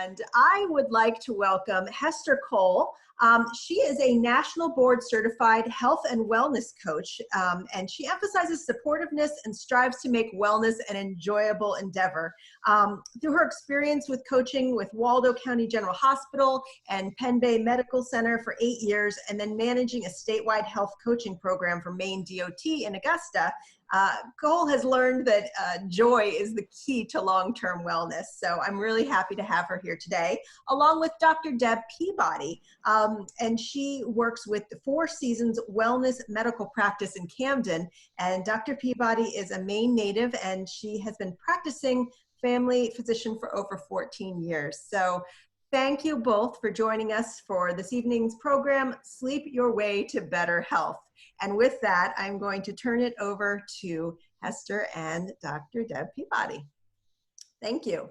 and I would like to welcome Hester Kohl. She is a national board certified health and wellness coach, and she emphasizes supportiveness and strives to make wellness an enjoyable endeavor. Through her experience with coaching with Waldo County General Hospital and Penn Bay Medical Center for 8 years, and then managing a statewide health coaching program for Maine DOT in Augusta, Kohl has learned that joy is the key to long-term wellness. So I'm really happy to have her here today, along with Dr. Deb Peabody. And she works with the Four Seasons Wellness Medical Practice in Camden. And Dr. Peabody is a Maine native, and she has been practicing family physician for over 14 years. So thank you both for joining us for this evening's program, Sleep Your Way to Better Health. And with that, I'm going to turn it over to Hester and Dr. Deb Peabody. Thank you.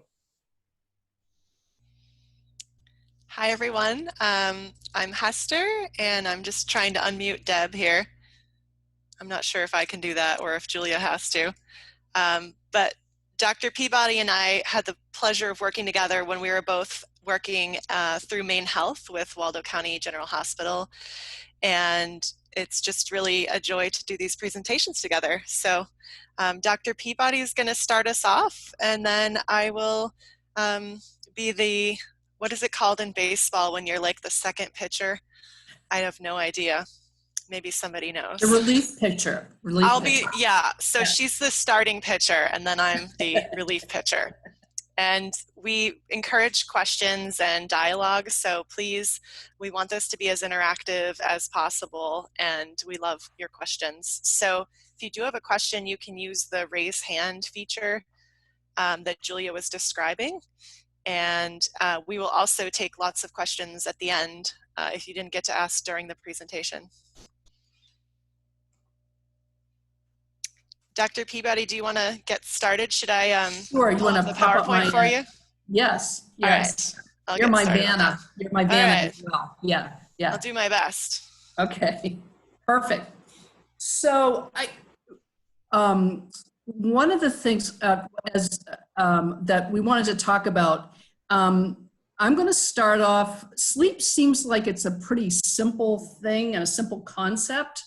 Hi, everyone. I'm Hester, and I'm just trying to unmute Deb here. I'm not sure if I can do that or if Julia has to. But Dr. Peabody and I had the pleasure of working together when we were both working through Maine Health with Waldo County General Hospital. And it's just really a joy to do these presentations together. So Dr. Peabody is going to start us off, and then I will be the, what is it called in baseball when you're like the second pitcher? I have no idea. Maybe somebody knows. The relief pitcher. I'll be, yeah. So she's the starting pitcher, and then I'm the relief pitcher. And we encourage questions and dialogue, so please, we want this to be as interactive as possible, and we love your questions. So if you do have a question, you can use the raise hand feature that Julia was describing, and we will also take lots of questions at the end if you didn't get to ask during the presentation. Dr. Peabody, do you want to get started? Should I sure, you want to the PowerPoint for you? Yes, yes. Right. You're my Vanna. You're my Vanna as well. Yeah, yeah. I'll do my best. Okay, perfect. So one of the things that we wanted to talk about, I'm going to start off. Sleep seems like it's a pretty simple thing and a simple concept,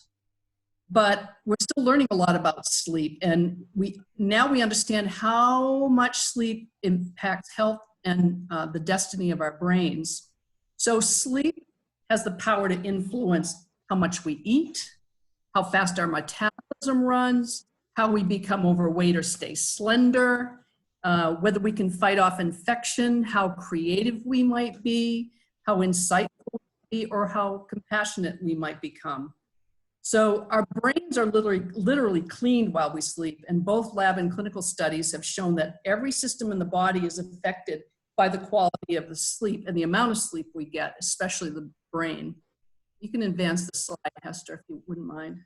but we're still learning a lot about sleep, and now we understand how much sleep impacts health and the destiny of our brains. So sleep has the power to influence how much we eat, how fast our metabolism runs, how we become overweight or stay slender, whether we can fight off infection, how creative we might be, how insightful we be, or how compassionate we might become. So our brains are literally cleaned while we sleep, and both lab and clinical studies have shown that every system in the body is affected by the quality of the sleep and the amount of sleep we get, especially the brain. You can advance the slide, Hester, if you wouldn't mind.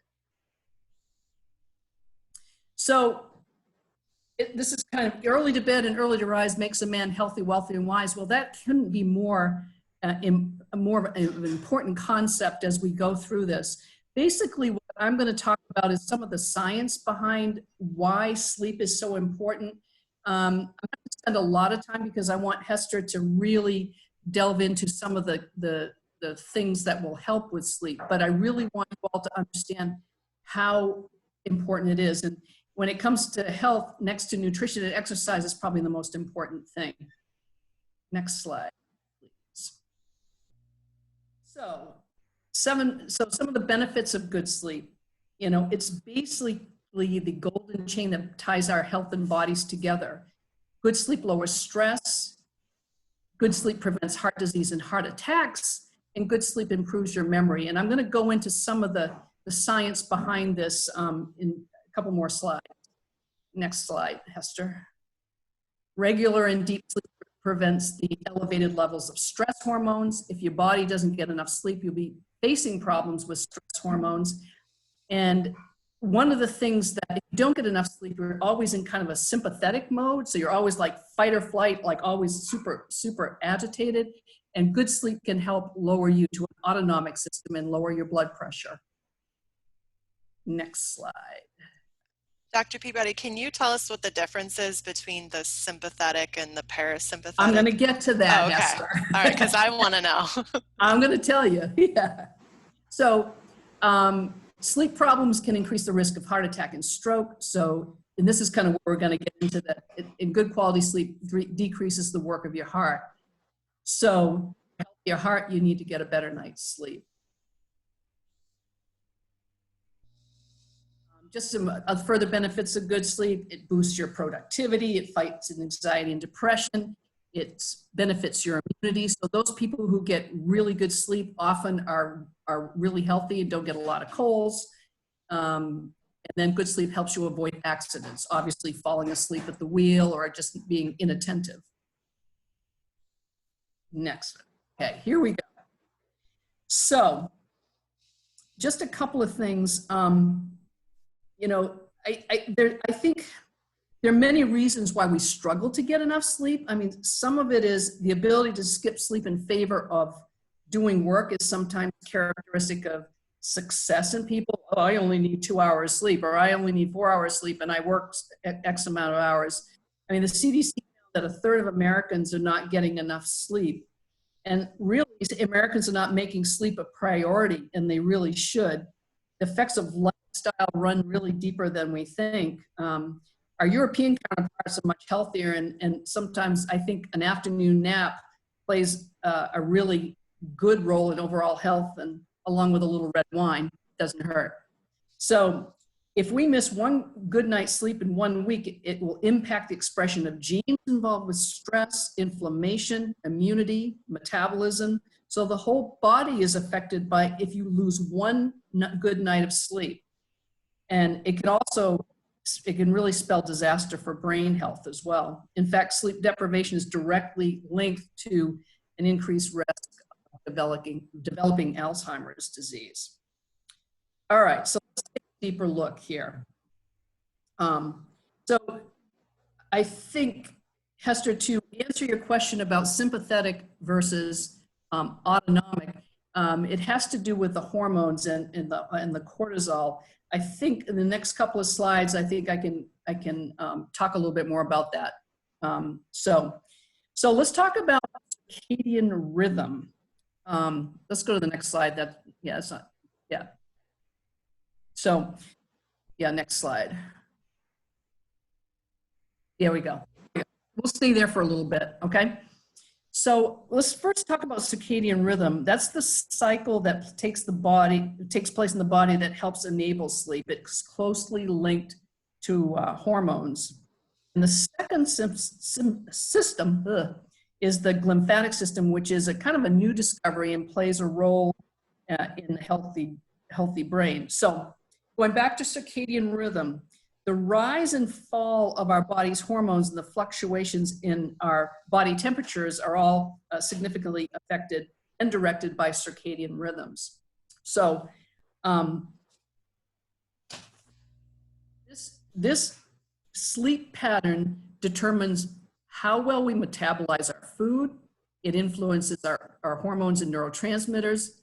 So this is kind of early to bed and early to rise makes a man healthy, wealthy, and wise. Well, that couldn't be more of an important concept as we go through this. Basically, what I'm going to talk about is some of the science behind why sleep is so important. I'm going to spend a lot of time because I want Hester to really delve into some of the things that will help with sleep. But I really want you all to understand how important it is. And when it comes to health, next to nutrition and exercise is probably the most important thing. Next slide, please. So some of the benefits of good sleep, it's basically the golden chain that ties our health and bodies together. Good sleep lowers stress. Good sleep prevents heart disease and heart attacks. And good sleep improves your memory. And I'm going to go into some of the science behind this in a couple more slides. Next slide, Hester. Regular and deep sleep prevents the elevated levels of stress hormones. If your body doesn't get enough sleep, you'll be facing problems with stress hormones. And one of the things that if you don't get enough sleep, you're always in kind of a sympathetic mode. So you're always like fight or flight, like always super, super agitated. And good sleep can help lower you to an autonomic system and lower your blood pressure. Next slide. Dr. Peabody, can you tell us what the difference is between the sympathetic and the parasympathetic? I'm going to get to that, Oh, okay. Hester. All right, because I want to know. I'm going to tell you. Yeah. So sleep problems can increase the risk of heart attack and stroke. So, and this is kind of where we're going to get into that. In good quality sleep decreases the work of your heart. So to help your heart, you need to get a better night's sleep. Just some further benefits of good sleep. It boosts your productivity. It fights anxiety and depression. It benefits your immunity. So those people who get really good sleep often are really healthy and don't get a lot of colds. And then good sleep helps you avoid accidents, obviously falling asleep at the wheel or just being inattentive. Next. Okay, here we go. So just a couple of things. You know, I think there are many reasons why we struggle to get enough sleep. I mean, some of it is the ability to skip sleep in favor of doing work is sometimes characteristic of success in people. Oh, I only need 2 hours sleep, or I only need 4 hours sleep, and I work X amount of hours. I mean, the CDC found that 1/3 of Americans are not getting enough sleep. And really, Americans are not making sleep a priority, and they really should. The effects of lifestyle run really deeper than we think. Our European counterparts are much healthier, and sometimes I think an afternoon nap plays a really good role in overall health, and along with a little red wine, doesn't hurt. So if we miss one good night's sleep in 1 week, it will impact the expression of genes involved with stress, inflammation, immunity, metabolism. So the whole body is affected by if you lose one good night of sleep. And it can really spell disaster for brain health as well. In fact, sleep deprivation is directly linked to an increased risk of developing Alzheimer's disease. All right, so let's take a deeper look here. So I think, Hester, to answer your question about sympathetic versus autonomic, it has to do with the hormones and the cortisol. I think in the next couple of slides, I think I can talk a little bit more about that. So let's talk about circadian rhythm. Let's go to the next slide. So, next slide. There we go. We'll stay there for a little bit, okay? So let's first talk about circadian rhythm. That's the cycle that takes place in the body that helps enable sleep. It's closely linked to hormones. And the second system is the glymphatic system, which is a kind of a new discovery and plays a role in a healthy brain. So going back to circadian rhythm, the rise and fall of our body's hormones and the fluctuations in our body temperatures are all significantly affected and directed by circadian rhythms. So this sleep pattern determines how well we metabolize our food. It influences our hormones and neurotransmitters.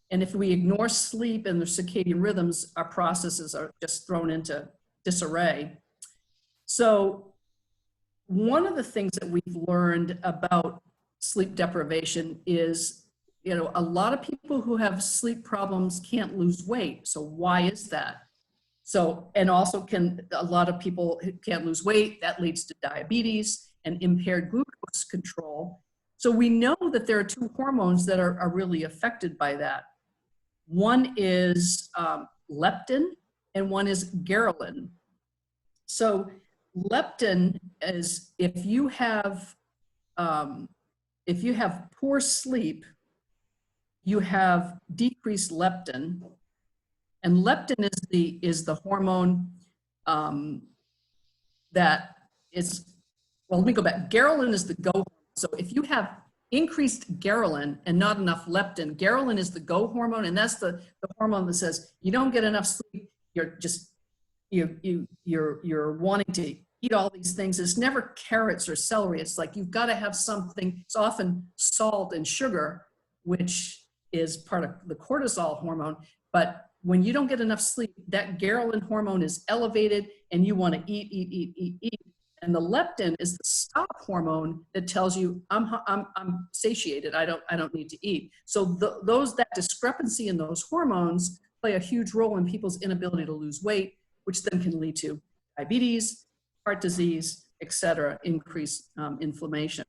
And if we ignore sleep and the circadian rhythms, our processes are just thrown into disarray. So one of the things that we've learned about sleep deprivation is, a lot of people who have sleep problems can't lose weight. So why is that? So, and also a lot of people who can't lose weight, that leads to diabetes and impaired glucose control. So we know that there are two hormones that are really affected by that. One is leptin and one is ghrelin. So leptin is if you have poor sleep, you have decreased leptin, and leptin is the hormone that is, well, let me go back. Ghrelin is the go hormone. So if you have increased ghrelin and not enough leptin, ghrelin is the go hormone, and that's the hormone that says you don't get enough sleep, you're wanting to eat all these things. It's never carrots or celery. It's like you've got to have something. It's often salt and sugar, which is part of the cortisol hormone. But when you don't get enough sleep, that ghrelin hormone is elevated, and you want to eat. And the leptin is the stop hormone that tells you I'm satiated. I don't need to eat. So that discrepancy in those hormones play a huge role in people's inability to lose weight, which then can lead to diabetes, heart disease, etc., increased inflammation.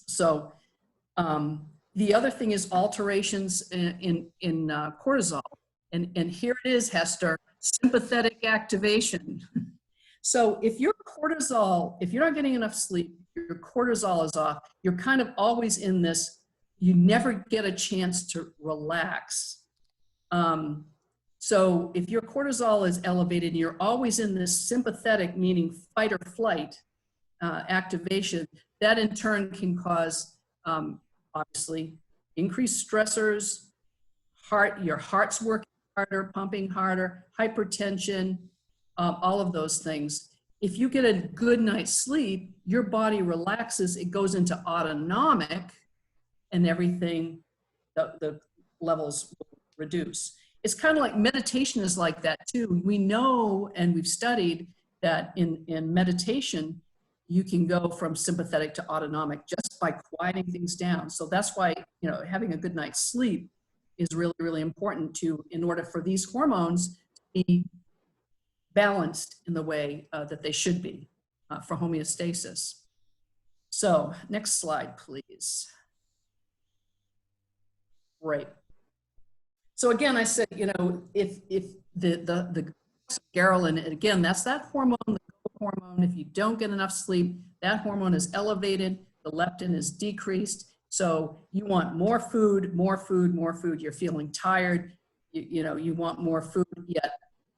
So the other thing is alterations in cortisol. And here it is, Hester, sympathetic activation. So if your cortisol, if you're not getting enough sleep, your cortisol is off, you're kind of always in this, you never get a chance to relax. So if your cortisol is elevated and you're always in this sympathetic, meaning fight or flight activation, that in turn can cause, obviously, increased stressors, your heart's working harder, pumping harder, hypertension, all of those things. If you get a good night's sleep, your body relaxes, it goes into autonomic, and everything, the levels will reduce. It's kind of like meditation is like that too. We know, and we've studied that in meditation, you can go from sympathetic to autonomic just by quieting things down. So that's why, having a good night's sleep is really, really important in order for these hormones to be balanced in the way that they should be for homeostasis. So next slide, please. Great. So again, I said, if the ghrelin, again, that's that hormone, the hormone. If you don't get enough sleep, that hormone is elevated, the leptin is decreased. So you want more food, more food, more food. You're feeling tired. You want more food, yet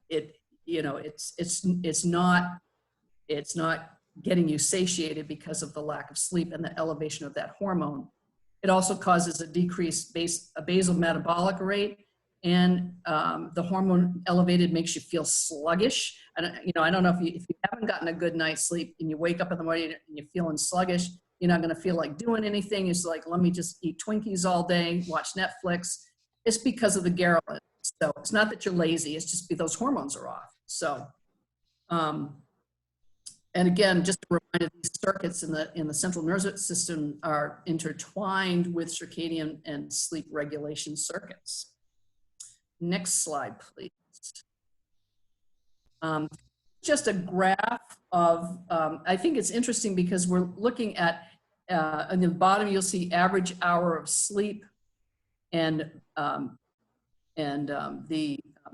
it's not getting you satiated because of the lack of sleep and the elevation of that hormone. It also causes a decreased basal metabolic rate, and the hormone elevated makes you feel sluggish. And I don't know if you haven't gotten a good night's sleep and you wake up in the morning and you're feeling sluggish, you're not going to feel like doing anything. It's like, let me just eat Twinkies all day, watch Netflix. It's because of the ghrelin. So it's not that you're lazy, it's just those hormones are off. So, and again, just a reminder, these circuits in the central nervous system are intertwined with circadian and sleep regulation circuits. Next slide, please. Just a graph of, I think it's interesting because we're looking at, on the bottom you'll see average hour of sleep and the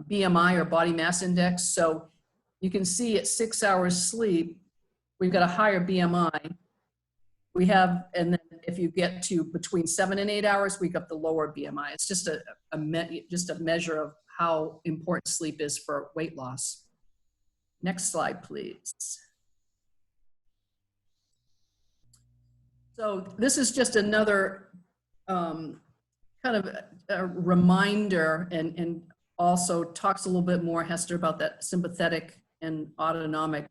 BMI or body mass index. So you can see at 6 hours sleep, we've got a higher BMI. We have, and then if you get to between 7 and 8 hours, we got the lower BMI. It's just just a measure of how important sleep is for weight loss. Next slide, please. So this is just another kind of a reminder, and also talks a little bit more, Hester, about that sympathetic and autonomic.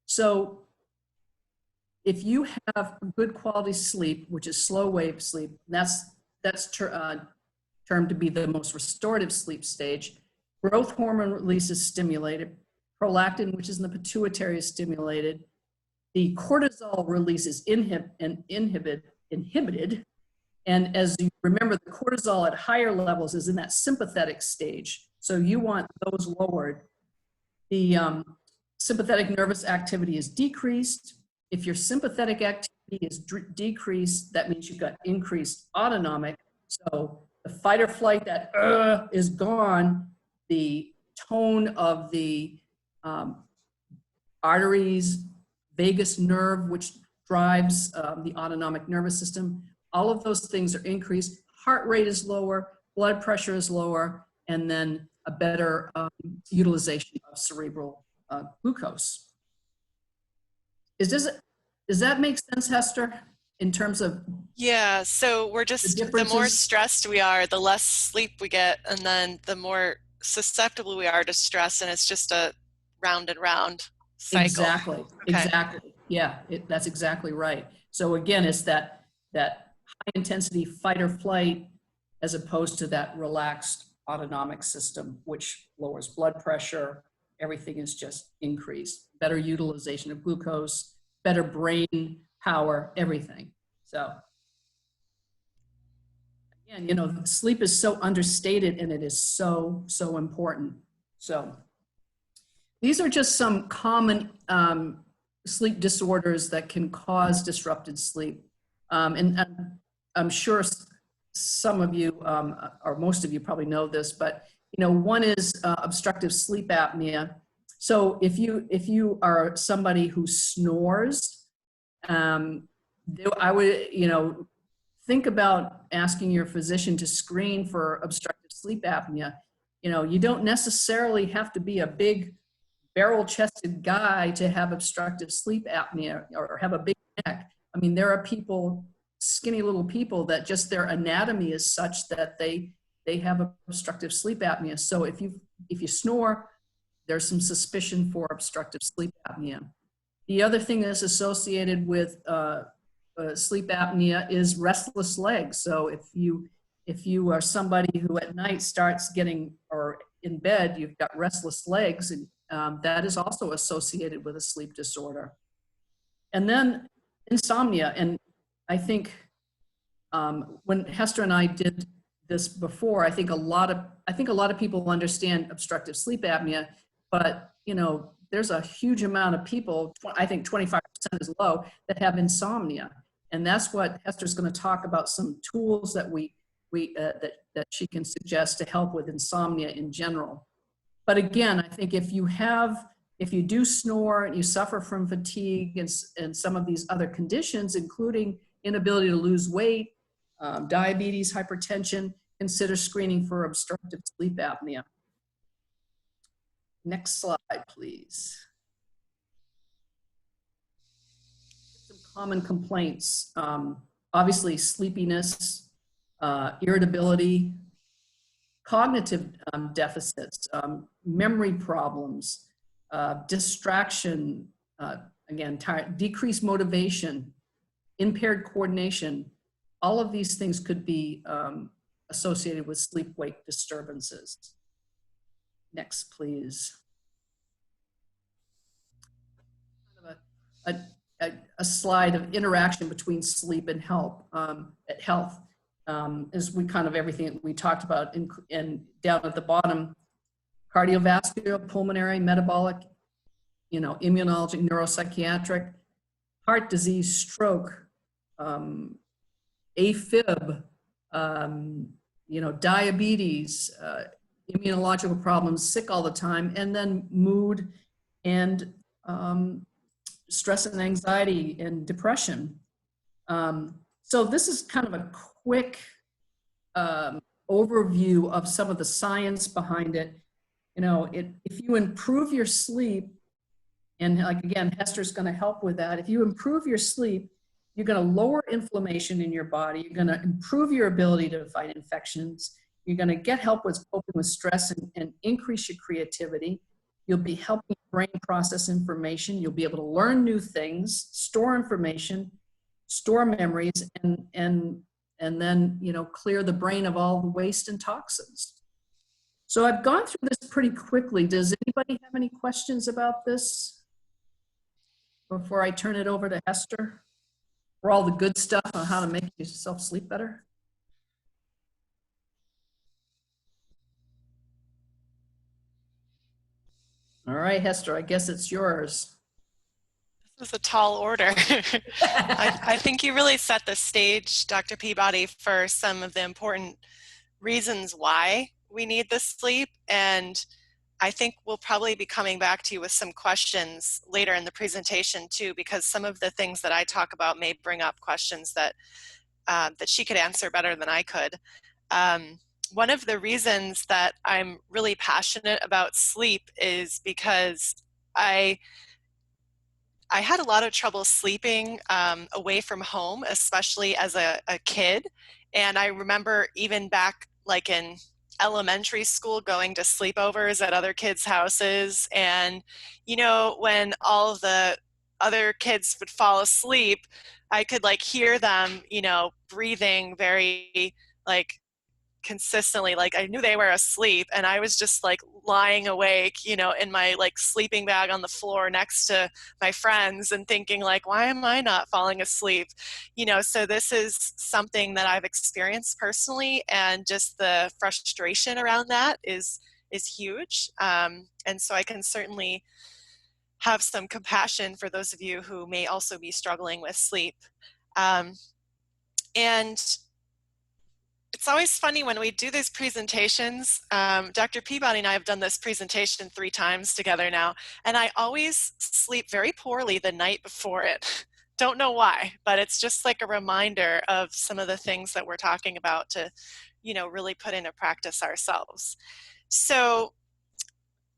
So if you have good quality sleep, which is slow wave sleep, that's termed to be the most restorative sleep stage. Growth hormone release is stimulated. Prolactin, which is in the pituitary, is stimulated. The cortisol release is inhibited. And as you remember, the cortisol at higher levels is in that sympathetic stage. So you want those lowered. The sympathetic nervous activity is decreased. If your sympathetic activity is decreased, that means you've got increased autonomic. So the fight or flight, that is gone. The tone of the arteries, vagus nerve, which drives the autonomic nervous system, all of those things are increased. Heart rate is lower, blood pressure is lower, and then a better utilization of cerebral glucose. Does that make sense, Hester, in terms of? Yeah, so we're just, the more stressed we are, the less sleep we get, and then the more susceptible we are to stress, and it's just a round and round cycle. Exactly, okay. Exactly. Yeah, that's exactly right. So again, it's that high intensity fight or flight as opposed to that relaxed autonomic system, which lowers blood pressure, everything is just increased. Better utilization of glucose, better brain power, everything. So again, you know, sleep is so understated and it is so, so important. So these are just some common sleep disorders that can cause disrupted sleep. And I'm sure some of you, or most of you probably know this, but you know, one is obstructive sleep apnea. So if you are somebody who snores, I would, you know, think about asking your physician to screen for obstructive sleep apnea. You know, you don't necessarily have to be a big barrel-chested guy to have obstructive sleep apnea or have a big neck. I mean, there are people, skinny little people, that just their anatomy is such that they have obstructive sleep apnea. So if you snore, there's some suspicion for obstructive sleep apnea. The other thing that's associated with sleep apnea is restless legs. So if you are somebody who at night starts getting, or in bed, you've got restless legs, and that is also associated with a sleep disorder. And then insomnia. And I think when Hester and I did this before, I think a lot of people understand obstructive sleep apnea, but you know, there's a huge amount of people, I think 25% is low, that have insomnia. And that's what Hester's going to talk about, some tools that that she can suggest to help with insomnia in general. But again, I think if you do snore and you suffer from fatigue and some of these other conditions, including inability to lose weight, diabetes, hypertension, consider screening for obstructive sleep apnea. Next slide, please. Some common complaints. Obviously, sleepiness, irritability, cognitive deficits, memory problems, distraction, again, decreased motivation, impaired coordination. All of these things could be associated with sleep-wake disturbances. Next, please. A slide of interaction between sleep and health. As we kind of everything that we talked about, and down at the bottom, cardiovascular, pulmonary, metabolic, you know, immunologic, neuropsychiatric, heart disease, stroke, AFib, you know, diabetes, immunological problems, sick all the time, and then mood and stress and anxiety and depression. So this is kind of a quick overview of some of the science behind it. You know, if you improve your sleep, and like again, Hester's going to help with that. If you improve your sleep, you're going to lower inflammation in your body. You're going to improve your ability to fight infections. You're going to get help with coping with stress and increase your creativity. You'll be helping your brain process information. You'll be able to learn new things, store information, store memories, and then, you know, clear the brain of all the waste and toxins. So I've gone through this pretty quickly. Does anybody have any questions about this before I turn it over to Hester for all the good stuff on how to make yourself sleep better? All right, Hester, I guess it's yours. This is a tall order. I think you really set the stage, Dr. Peabody, for some of the important reasons why we need the sleep. And I think we'll probably be coming back to you with some questions later in the presentation too, because some of the things that I talk about may bring up questions that, that she could answer better than I could. One of the reasons that I'm really passionate about sleep is because I had a lot of trouble sleeping away from home, especially as a kid. And I remember even back like in elementary school going to sleepovers at other kids' houses. And, you know, when all of the other kids would fall asleep, I could like hear them, you know, breathing very like consistently, like I knew they were asleep and I was just like lying awake, you know, in my like sleeping bag on the floor next to my friends and thinking like, why am I not falling asleep? You know, so this is something that I've experienced personally, and just the frustration around that is huge. And so I can certainly have some compassion for those of you who may also be struggling with sleep. And it's always funny when we do these presentations. Dr. Peabody and I have done this presentation 3 times together now, and I always sleep very poorly the night before it. Don't know why, but it's just like a reminder of some of the things that we're talking about to, you know, really put into practice ourselves. So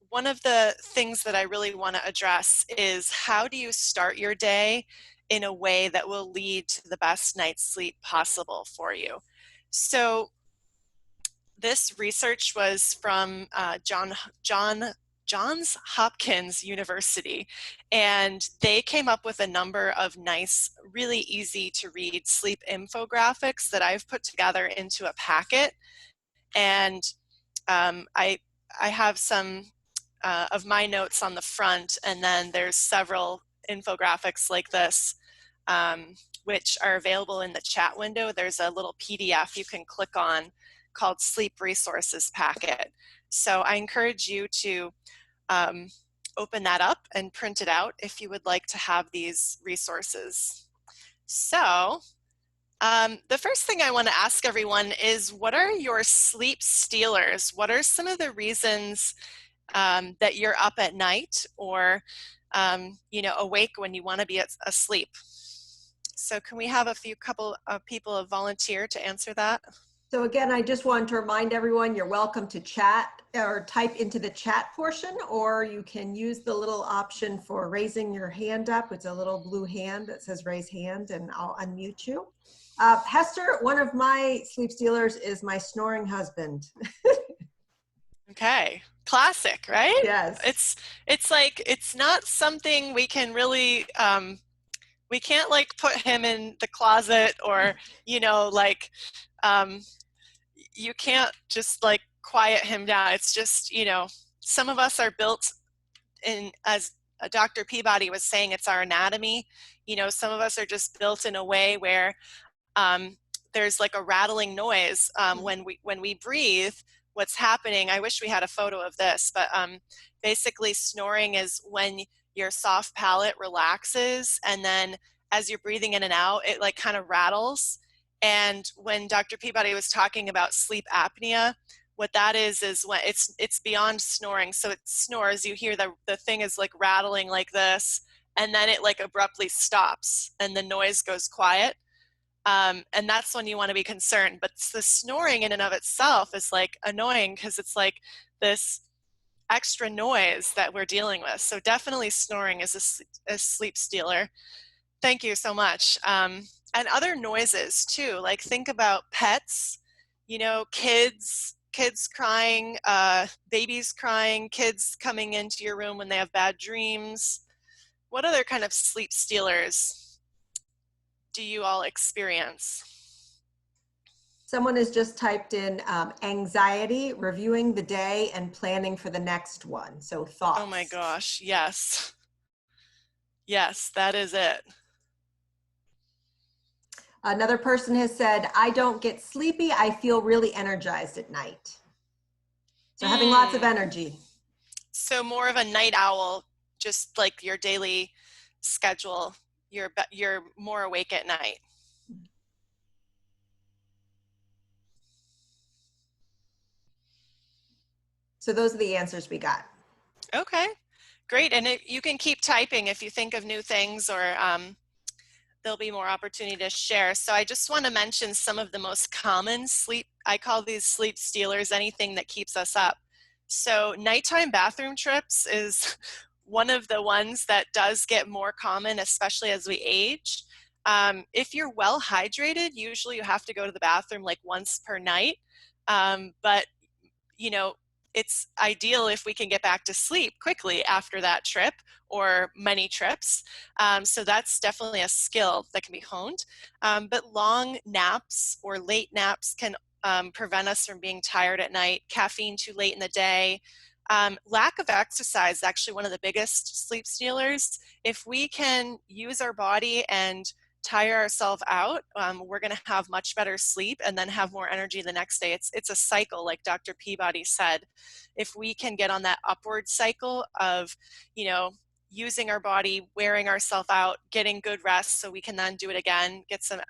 one of the things that I really want to address is, how do you start your day in a way that will lead to the best night's sleep possible for you? So this research was from Johns Hopkins University, and they came up with a number of nice, really easy to read sleep infographics that I've put together into a packet. And I have some of my notes on the front, and then there's several infographics like this, which are available in the chat window. There's a little PDF you can click on called Sleep Resources Packet. So I encourage you to open that up and print it out if you would like to have these resources. So the first thing I want to ask everyone is, what are your sleep stealers? What are some of the reasons that you're up at night, or you know, awake when you want to be asleep? So can we have a couple of people volunteer to answer that? So again, I just want to remind everyone, you're welcome to chat or type into the chat portion, or you can use the little option for raising your hand up. It's a little blue hand that says raise hand, and I'll unmute you. Hester, one of my sleep stealers is my snoring husband. Okay, classic, right? Yes. It's like, it's not something we can really, we can't like put him in the closet, or, you know, like, you can't just like quiet him down. It's just, you know, some of us are built in, as Dr. Peabody was saying, it's our anatomy. You know, some of us are just built in a way where there's like a rattling noise when we breathe. What's happening, I wish we had a photo of this, but basically snoring is when your soft palate relaxes, and then as you're breathing in and out, it like kind of rattles. And when Dr. Peabody was talking about sleep apnea, what that is when it's beyond snoring. So it snores, you hear the thing is like rattling like this, and then it like abruptly stops and the noise goes quiet. And that's when you want to be concerned. But the snoring in and of itself is like annoying, because it's like this extra noise that we're dealing with. So definitely snoring is a sleep stealer. Thank you so much. And other noises too, like think about pets, you know, kids crying, babies crying, kids coming into your room when they have bad dreams. What other kind of sleep stealers do you all experience? Someone has just typed in anxiety, reviewing the day and planning for the next one. So thoughts. Oh my gosh, yes. Yes, that is it. Another person has said, I don't get sleepy. I feel really energized at night. So having lots of energy. So more of a night owl, just like your daily schedule. You're more awake at night. So those are the answers we got. Okay, great. And you can keep typing if you think of new things, or there'll be more opportunity to share. So I just want to mention some of the most common sleep, I call these sleep stealers, anything that keeps us up. So nighttime bathroom trips is one of the ones that does get more common, especially as we age. If you're well hydrated, usually you have to go to the bathroom like once per night. But you know, it's ideal if we can get back to sleep quickly after that trip or many trips. So that's definitely a skill that can be honed. But long naps or late naps can prevent us from being tired at night. Caffeine too late in the day. Lack of exercise is actually one of the biggest sleep stealers. If we can use our body and tire ourselves out, we're going to have much better sleep and then have more energy the next day. It's a cycle, like Dr. Peabody said. If we can get on that upward cycle of, using our body, wearing ourselves out, getting good rest so we can then do it again, get some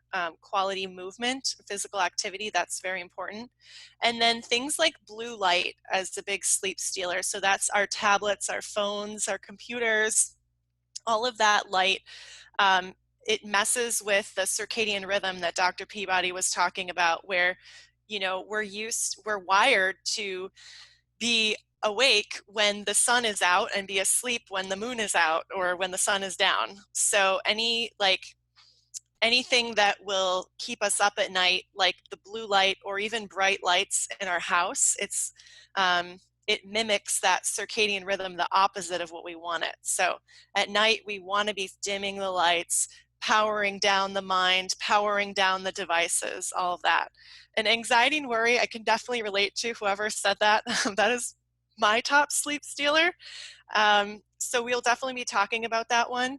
quality movement, physical activity, that's very important. And then things like blue light as a big sleep stealer. So that's our tablets, our phones, our computers, all of that light. It messes with the circadian rhythm that Dr. Peabody was talking about, where, we're wired to be awake when the sun is out and be asleep when the moon is out or when the sun is down. So anything that will keep us up at night, like the blue light or even bright lights in our house, it mimics that circadian rhythm, the opposite of what we want it. So at night, we want to be dimming the lights, powering down the mind, powering down the devices, all of that. And anxiety and worry, I can definitely relate to whoever said that. That is my top sleep stealer. So we'll definitely be talking about that one.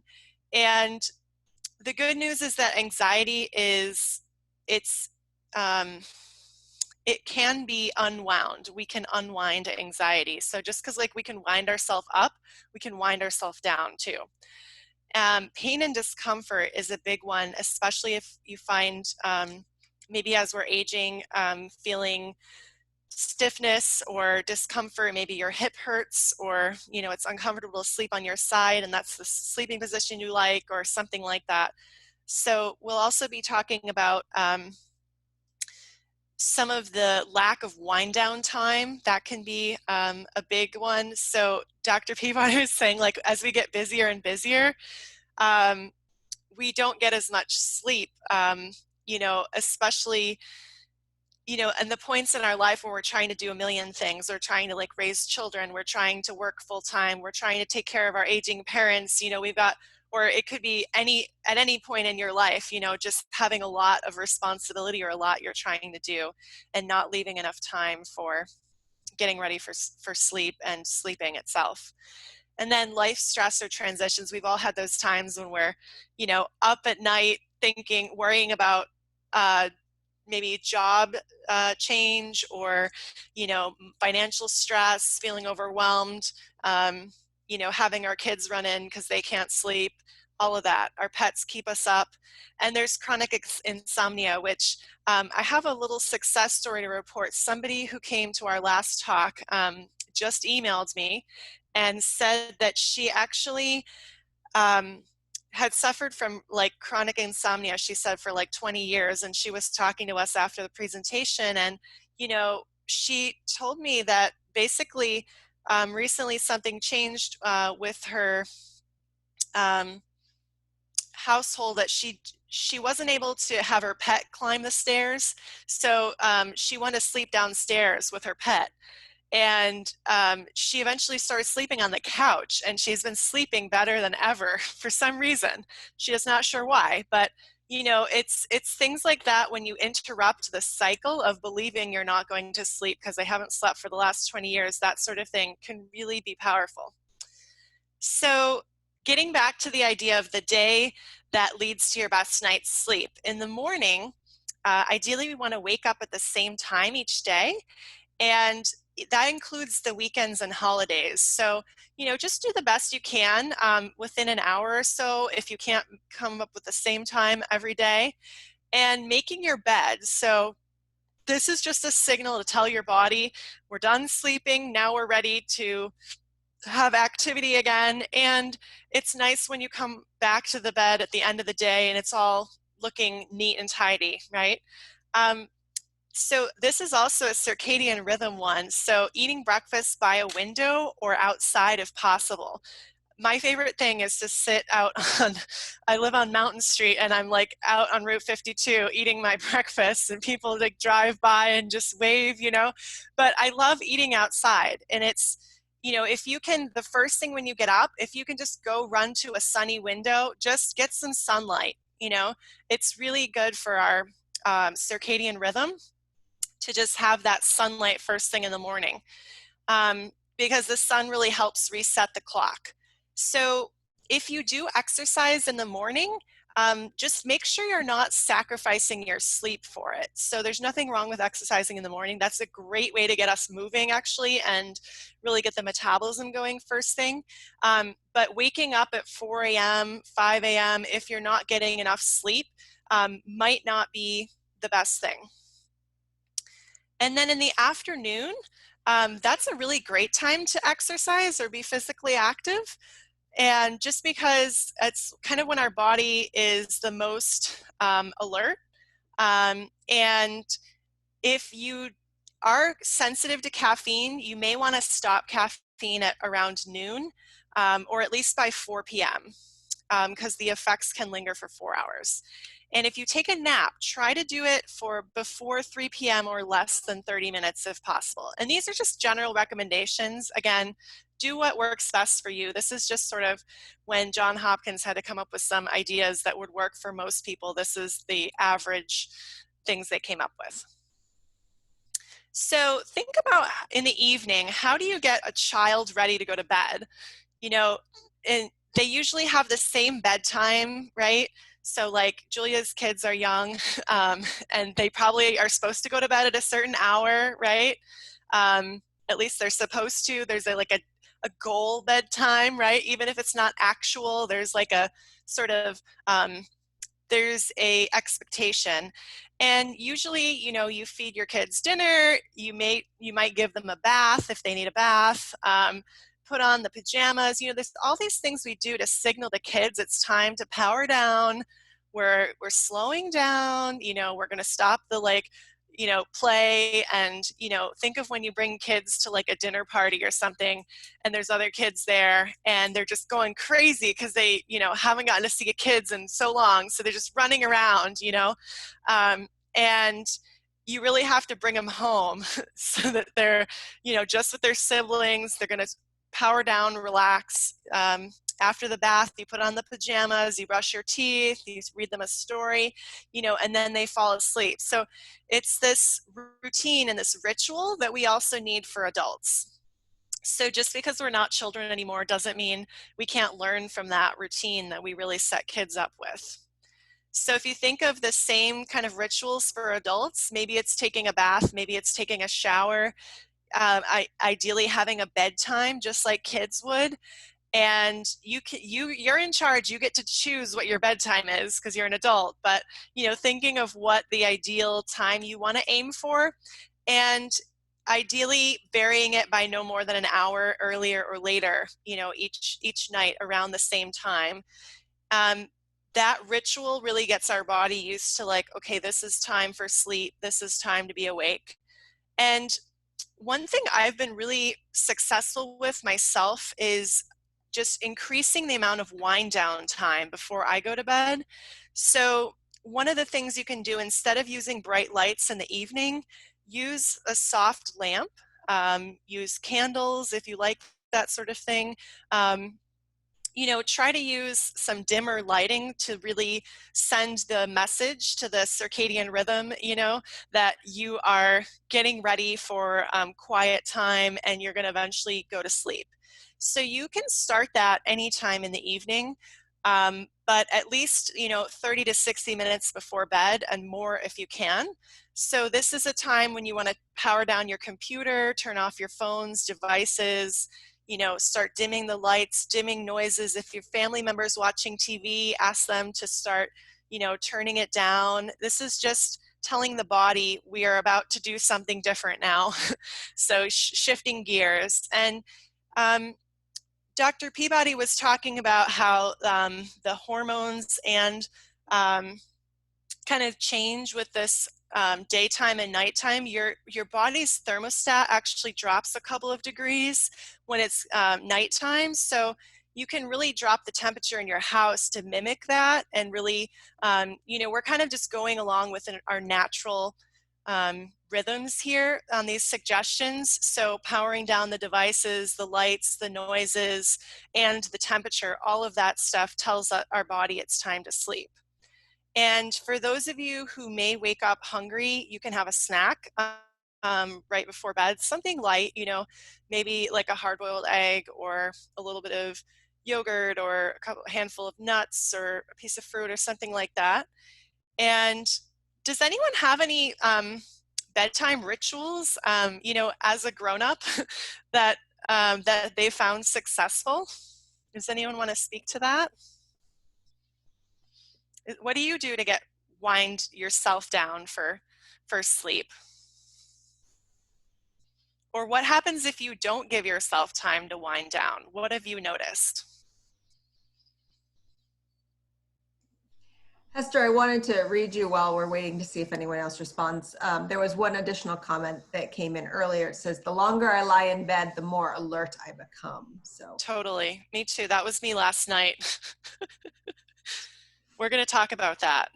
And the good news is that anxiety it can be unwound. We can unwind anxiety. So just because we can wind ourselves up, we can wind ourselves down too. Pain and discomfort is a big one, especially if you find maybe as we're aging, feeling stiffness or discomfort. Maybe your hip hurts, or it's uncomfortable to sleep on your side and that's the sleeping position you like, or something like that. So we'll also be talking about some of the lack of wind down time. That can be a big one. So Dr. Peabody was saying, as we get busier and busier, we don't get as much sleep, especially and the points in our life when we're trying to do a million things. We're trying to raise children, we're trying to work full time, we're trying to take care of our aging parents, we've got, or it could be at any point in your life, just having a lot of responsibility or a lot you're trying to do and not leaving enough time for getting ready for sleep and sleeping itself. And then life stress or transitions. We've all had those times when we're, up at night thinking, worrying about maybe job change or, financial stress, feeling overwhelmed, having our kids run in because they can't sleep, all of that. Our pets keep us up. And there's chronic insomnia, which I have a little success story to report. Somebody who came to our last talk just emailed me and said that she actually had suffered from chronic insomnia, she said, for 20 years. And she was talking to us after the presentation. And, she told me that basically recently something changed with her household, that she wasn't able to have her pet climb the stairs. So she wanted to sleep downstairs with her pet. And she eventually started sleeping on the couch, and she's been sleeping better than ever for some reason. She is not sure why, but it's things like that. When you interrupt the cycle of believing you're not going to sleep because they haven't slept for the last 20 years, that sort of thing can really be powerful. So getting back to the idea of the day that leads to your best night's sleep. In the morning, ideally we want to wake up at the same time each day, and that includes the weekends and holidays. So, just do the best you can within an hour or so if you can't come up with the same time every day. And making your bed. So this is just a signal to tell your body, we're done sleeping, now we're ready to have activity again. And it's nice when you come back to the bed at the end of the day and it's all looking neat and tidy, right? So this is also a circadian rhythm one. So eating breakfast by a window or outside if possible. My favorite thing is to sit out on, I live on Mountain Street, and I'm out on Route 52 eating my breakfast, and people drive by and just wave, but I love eating outside. And it's, if you can, the first thing when you get up, if you can just go run to a sunny window, just get some sunlight, it's really good for our circadian rhythm. to just have that sunlight first thing in the morning, because the sun really helps reset the clock. So if you do exercise in the morning, just make sure you're not sacrificing your sleep for it. So there's nothing wrong with exercising in the morning. That's a great way to get us moving, actually, and really get the metabolism going first thing. But waking up at 4 a.m., 5 a.m., if you're not getting enough sleep, might not be the best thing. And then in the afternoon, that's a really great time to exercise or be physically active. And just because it's kind of when our body is the most alert. And if you are sensitive to caffeine, you may want to stop caffeine at around noon, or at least by 4 p.m. Because the effects can linger for 4 hours. And if you take a nap, try to do it for before 3 p.m. or less than 30 minutes if possible. And these are just general recommendations. Again, do what works best for you. This is just sort of when John Hopkins had to come up with some ideas that would work for most people. This is the average things they came up with. So think about in the evening, how do you get a child ready to go to bed? You know, and they usually have the same bedtime, right? So like Julia's kids are young, and they probably are supposed to go to bed at a certain hour, right? At least they're supposed to. There's like a goal bedtime, right? Even if it's not actual, there's like a sort of, there's a expectation. And usually, you know, you feed your kids dinner, you might give them a bath if they need a bath, put on the pajamas. You know, there's all these things we do to signal the kids it's time to power down. We're slowing down, you know, we're going to stop the play. And, you know, think of when you bring kids to like a dinner party or something and there's other kids there and they're just going crazy because they, you know, haven't gotten to see kids in so long. So they're just running around, you know, and you really have to bring them home so that they're, you know, just with their siblings, they're going to power down, relax. After the bath, you put on the pajamas, you brush your teeth, you read them a story, you know, and then they fall asleep. So it's this routine and this ritual that we also need for adults. So just because we're not children anymore doesn't mean we can't learn from that routine that we really set kids up with. So if you think of the same kind of rituals for adults, maybe it's taking a bath, maybe it's taking a shower, ideally having a bedtime just like kids would. And you're in charge. You get to choose what your bedtime is because you're an adult. But, you know, thinking of what the ideal time you want to aim for, and ideally varying it by no more than an hour earlier or later, you know, each night around the same time. That ritual really gets our body used to like, okay, this is time for sleep. This is time to be awake. And one thing I've been really successful with myself is just increasing the amount of wind down time before I go to bed. So one of the things you can do, instead of using bright lights in the evening, use a soft lamp, use candles if you like that sort of thing. You know, try to use some dimmer lighting to really send the message to the circadian rhythm, you know, that you are getting ready for quiet time and you're going to eventually go to sleep. So you can start that anytime in the evening, but at least, you know, 30 to 60 minutes before bed and more if you can. So this is a time when you want to power down your computer, turn off your phones, devices, you know, start dimming the lights, dimming noises. If your family member's watching TV, ask them to start, you know, turning it down. This is just telling the body we are about to do something different now. So shifting gears. And Dr. Peabody was talking about how the hormones and kind of change with this daytime and nighttime. Your body's thermostat actually drops a couple of degrees when it's nighttime. So you can really drop the temperature in your house to mimic that. And really, you know, we're kind of just going along with our natural rhythms here on these suggestions. So powering down the devices, the lights, the noises, and the temperature, all of that stuff tells our body it's time to sleep. And for those of you who may wake up hungry, you can have a snack. right before bed, something light, you know, maybe like a hard-boiled egg or a little bit of yogurt or a handful of nuts or a piece of fruit or something like that. And does anyone have any bedtime rituals, you know, as a grown-up that that they found successful? Does anyone want to speak to that? What do you do to wind yourself down for sleep? Or what happens if you don't give yourself time to wind down? What have you noticed? Hester, I wanted to read you while we're waiting to see if anyone else responds. There was one additional comment that came in earlier. It says, the longer I lie in bed, the more alert I become. So totally, me too. That was me last night. We're going to talk about that.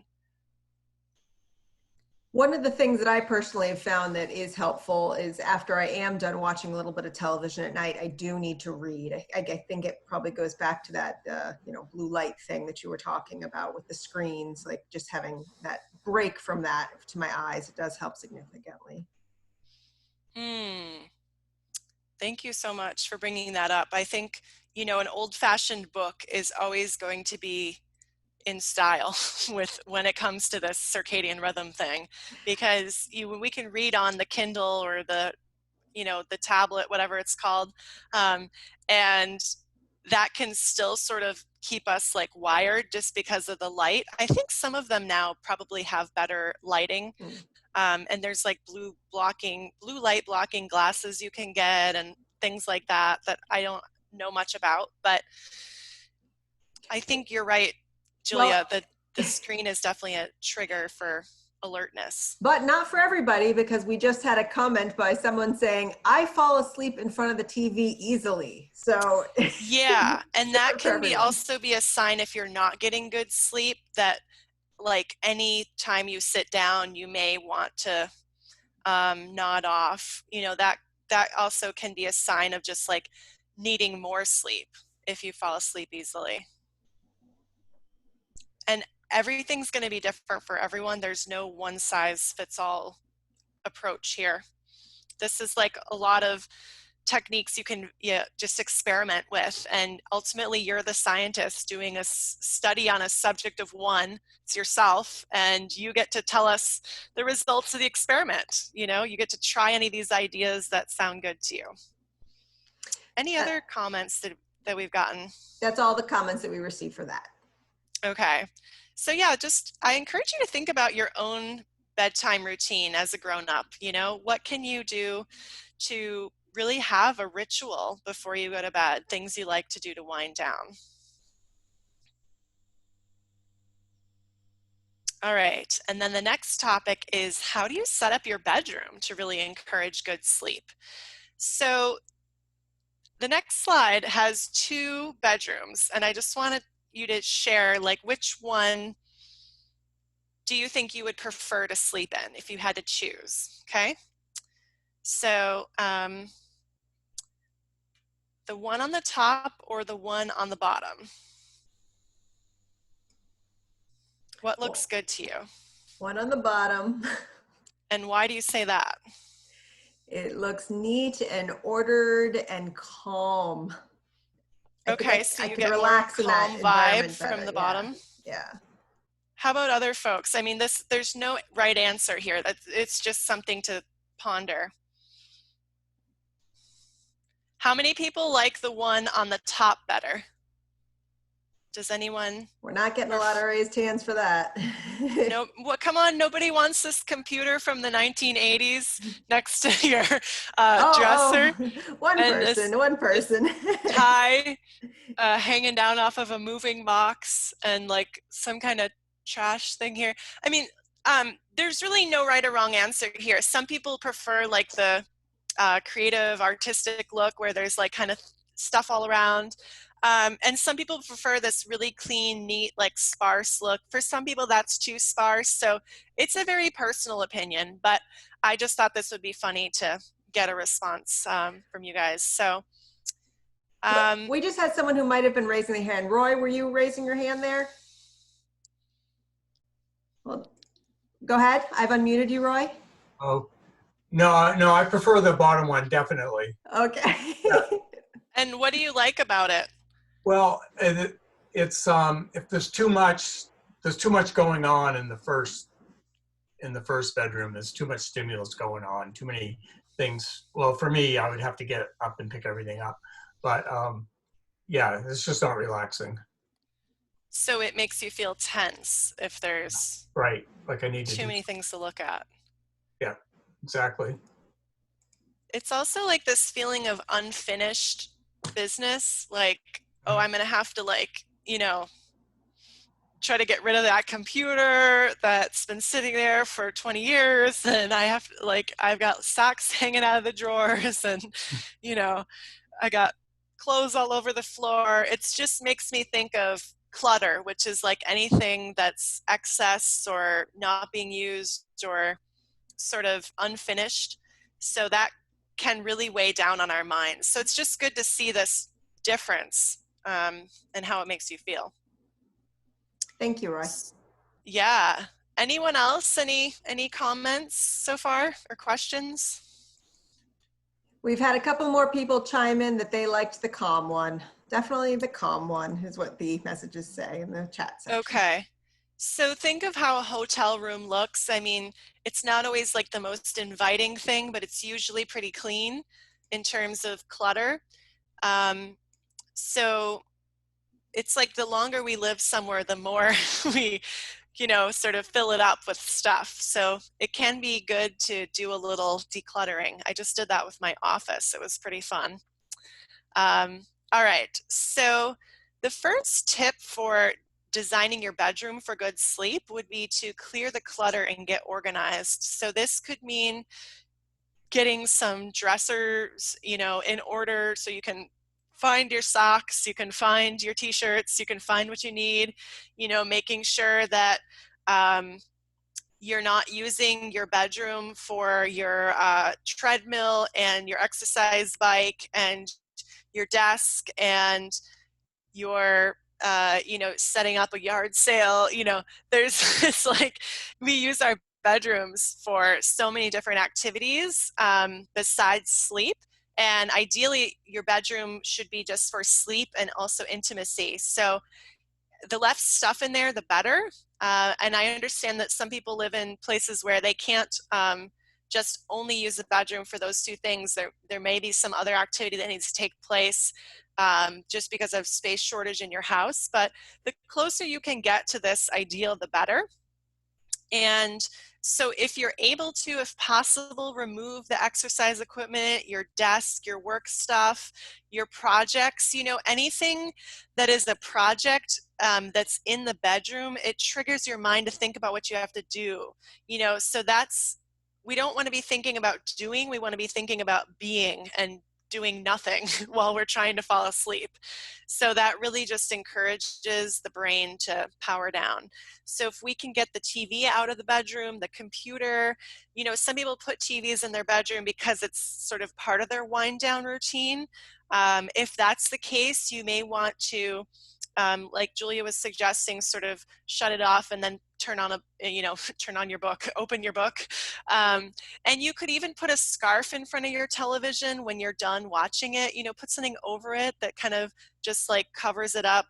One of the things that I personally have found that is helpful is after I am done watching a little bit of television at night, I do need to read. I think it probably goes back to that, you know, blue light thing that you were talking about with the screens, like just having that break from that to my eyes, it does help significantly. Thank you so much for bringing that up. I think, you know, an old-fashioned book is always going to be in style with when it comes to this circadian rhythm thing, because we can read on the Kindle or the, you know, the tablet, whatever it's called, and that can still sort of keep us like wired just because of the light. I think some of them now probably have better lighting, and there's like blue light blocking glasses you can get and things like that I don't know much about, but I think you're right, Julia, that the screen is definitely a trigger for alertness. But not for everybody, because we just had a comment by someone saying, I fall asleep in front of the TV easily. So yeah, and that can also be a sign if you're not getting good sleep, that like any time you sit down, you may want to nod off. You know, that also can be a sign of just like needing more sleep if you fall asleep easily. And everything's going to be different for everyone. There's no one size fits all approach here. This is like a lot of techniques you can just experiment with, and ultimately you're the scientist doing a study on a subject of one. It's yourself, and you get to tell us the results of the experiment. You know, you get to try any of these ideas that sound good to you. Any other comments that we've gotten? That's all the comments that we received for that. Okay, so yeah, just I encourage you to think about your own bedtime routine as a grown-up. You know, what can you do to really have a ritual before you go to bed, things you like to do to wind down. All right, and then the next topic is, how do you set up your bedroom to really encourage good sleep? So the next slide has 2 bedrooms, and I just wanted you to share, like, which one do you think you would prefer to sleep in if you had to choose, okay? So the one on the top or the one on the bottom? What looks good to you? One on the bottom. And why do you say that? It looks neat and ordered and calm. Okay, so you get relax more calm vibe from the bottom. Yeah. How about other folks? I mean, there's no right answer here. It's just something to ponder. How many people like the one on the top better? Does anyone? We're not getting a lot of raised hands for that. No, well, come on, nobody wants this computer from the 1980s next to your dresser. One person. Tie hanging down off of a moving box and like some kind of trash thing here. I mean, there's really no right or wrong answer here. Some people prefer like the creative, artistic look where there's like kind of stuff all around. And some people prefer this really clean, neat, like sparse look. For some people, that's too sparse. So it's a very personal opinion, but I just thought this would be funny to get a response from you guys. So we just had someone who might have been raising their hand. Roy, were you raising your hand there? Well, go ahead. I've unmuted you, Roy. Oh, No, no, I prefer the bottom one, definitely. Okay. Yeah. And what do you like about it? Well, it's if there's too much going on in the first bedroom. There's too much stimulus going on, too many things. Well, for me, I would have to get up and pick everything up. But yeah, it's just not relaxing. So it makes you feel tense if there's Right, like I need to too do. many things to look at. Yeah, exactly. It's also like this feeling of unfinished business, like, oh, I'm gonna have to, like, you know, try to get rid of that computer that's been sitting there for 20 years, and I have, like, I've got socks hanging out of the drawers, and, you know, I got clothes all over the floor. It just makes me think of clutter, which is like anything that's excess or not being used or sort of unfinished. So that can really weigh down on our minds. So it's just good to see this difference and how it makes you feel. Thank you, Roy. Yeah. Anyone else? Any comments so far or questions? We've had a couple more people chime in that they liked the calm one. Definitely the calm one is what the messages say in the chat section. Okay. So think of how a hotel room looks. I mean, it's not always like the most inviting thing, but it's usually pretty clean in terms of clutter. So it's like the longer we live somewhere, the more we, you know, sort of fill it up with stuff. So it can be good to do a little decluttering. I just did that with my office. It was pretty fun. All right, so the first tip for designing your bedroom for good sleep would be to clear the clutter and get organized. So this could mean getting some dressers, you know, in order so you can find your socks, you can find your t-shirts, you can find what you need, you know, making sure that you're not using your bedroom for your treadmill and your exercise bike and your desk and your you know, setting up a yard sale. You know, there's this, like, we use our bedrooms for so many different activities besides sleep, and ideally your bedroom should be just for sleep and also intimacy. So the less stuff in there, the better. And I understand that some people live in places where they can't just only use the bedroom for those two things. There may be some other activity that needs to take place just because of space shortage in your house. But the closer you can get to this ideal, the better. And so if you're able to, if possible, remove the exercise equipment, your desk, your work stuff, your projects, you know, anything that is a project that's in the bedroom, it triggers your mind to think about what you have to do, you know, so that's, we don't want to be thinking about doing, we want to be thinking about being and doing nothing while we're trying to fall asleep. So that really just encourages the brain to power down. So if we can get the TV out of the bedroom, the computer, you know, some people put TVs in their bedroom because it's sort of part of their wind down routine. If that's the case, you may want to, like Julia was suggesting, sort of shut it off and then turn on turn on your book, open your book. And you could even put a scarf in front of your television when you're done watching it, you know, put something over it that kind of just like covers it up.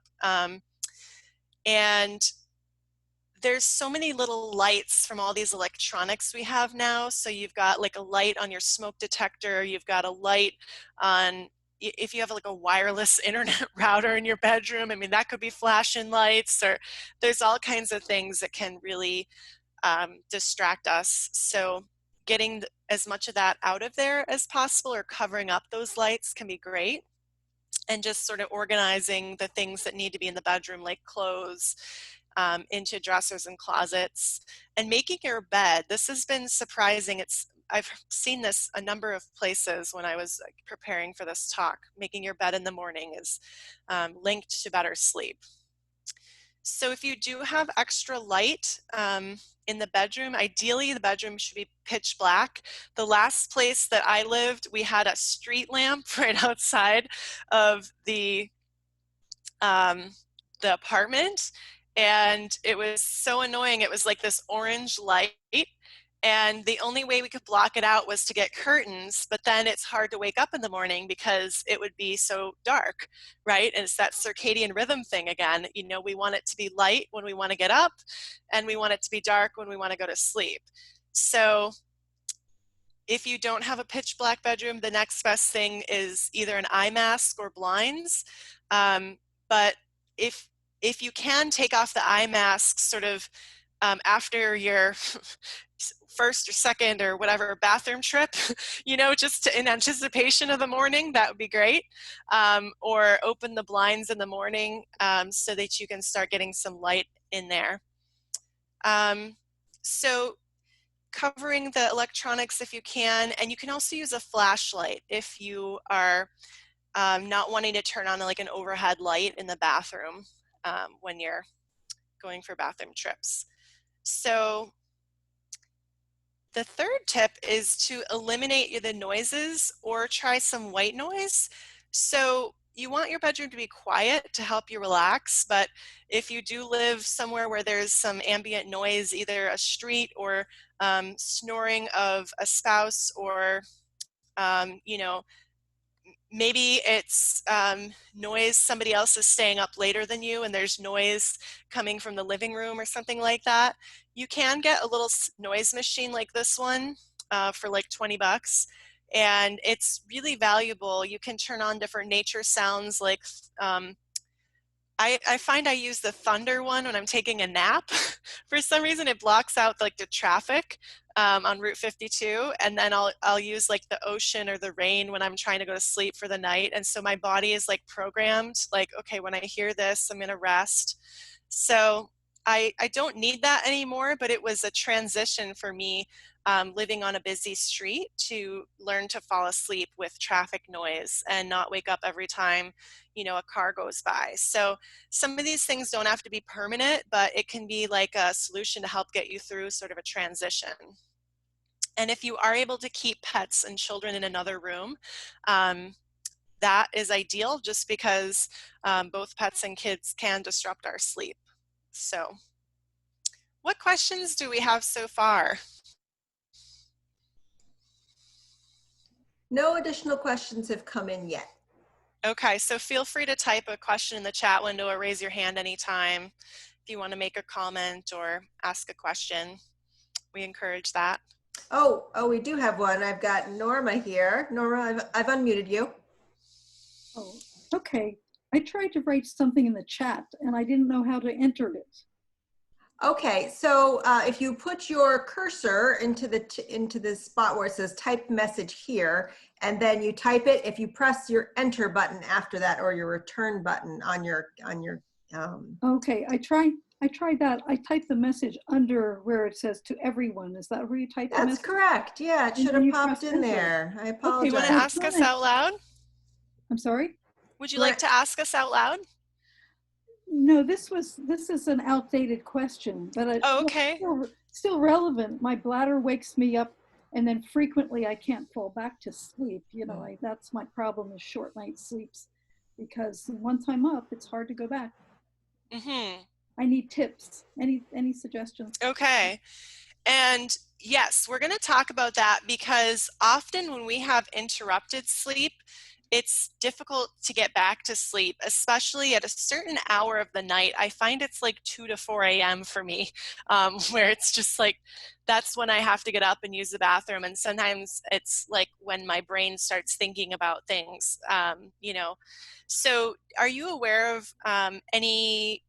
And there's so many little lights from all these electronics we have now. So you've got like a light on your smoke detector, you've got a light on, if you have like a wireless internet router in your bedroom, I mean, that could be flashing lights, or there's all kinds of things that can really distract us. So getting as much of that out of there as possible, or covering up those lights, can be great. And just sort of organizing the things that need to be in the bedroom, like clothes, into dressers and closets, and making your bed. This has been surprising. I've seen this a number of places when I was preparing for this talk. Making your bed in the morning is linked to better sleep. So if you do have extra light in the bedroom, ideally the bedroom should be pitch black. The last place that I lived, we had a street lamp right outside of the apartment, and it was so annoying. It was like this orange light, And the only way we could block it out was to get curtains, but then it's hard to wake up in the morning because it would be so dark, right? And it's that circadian rhythm thing again. You know, we want it to be light when we want to get up, and we want it to be dark when we want to go to sleep. So if you don't have a pitch black bedroom, the next best thing is either an eye mask or blinds. But if you can take off the eye mask sort of after your first or second or whatever bathroom trip, you know, just in anticipation of the morning, that would be great. Or open the blinds in the morning so that you can start getting some light in there. So covering the electronics if you can, and you can also use a flashlight if you are not wanting to turn on like an overhead light in the bathroom when you're going for bathroom trips. So the third tip is to eliminate the noises or try some white noise. So you want your bedroom to be quiet to help you relax, but if you do live somewhere where there's some ambient noise, either a street or snoring of a spouse, or you know, maybe it's noise, somebody else is staying up later than you and there's noise coming from the living room or something like that, you can get a little noise machine like this one for like 20 bucks. And it's really valuable. You can turn on different nature sounds like I find I use the thunder one when I'm taking a nap. For some reason, it blocks out like the traffic on Route 52, and then I'll use like the ocean or the rain when I'm trying to go to sleep for the night. And so my body is like programmed, like, okay, when I hear this, I'm gonna rest. So I don't need that anymore, but it was a transition for me living on a busy street to learn to fall asleep with traffic noise and not wake up every time, you know, a car goes by. So some of these things don't have to be permanent, but it can be like a solution to help get you through sort of a transition. And if you are able to keep pets and children in another room, that is ideal, just because both pets and kids can disrupt our sleep. So what questions do we have so far? No additional questions have come in yet. Okay, so feel free to type a question in the chat window or raise your hand anytime if you want to make a comment or ask a question. We encourage that. Oh, we do have one. I've got Norma here. Norma, I've unmuted you. Oh, okay. I tried to write something in the chat and I didn't know how to enter it. Okay, so if you put your cursor into the spot where it says type message here, and then you type it, if you press your enter button after that, or your return button on your Okay, I tried that. I typed the message under where it says to everyone. Is that where you type the That's message? correct. Yeah, it And should then have you popped press in enter. there. I Do apologize. you want to ask us out loud? I'm sorry? Would you like to ask us out loud? No, this is an outdated question, but Oh, okay. still relevant. My bladder wakes me up, and then frequently I can't fall back to sleep. You know, that's my problem, is short night sleeps, because once I'm up, it's hard to go back. Mm-hmm. I need tips. Any suggestions? Okay. And yes, we're going to talk about that, because often when we have interrupted sleep, it's difficult to get back to sleep, especially at a certain hour of the night. I find it's like 2 to 4 a.m. for me, where it's just like, that's when I have to get up and use the bathroom. And sometimes it's like when my brain starts thinking about things, you know. So are you aware of any,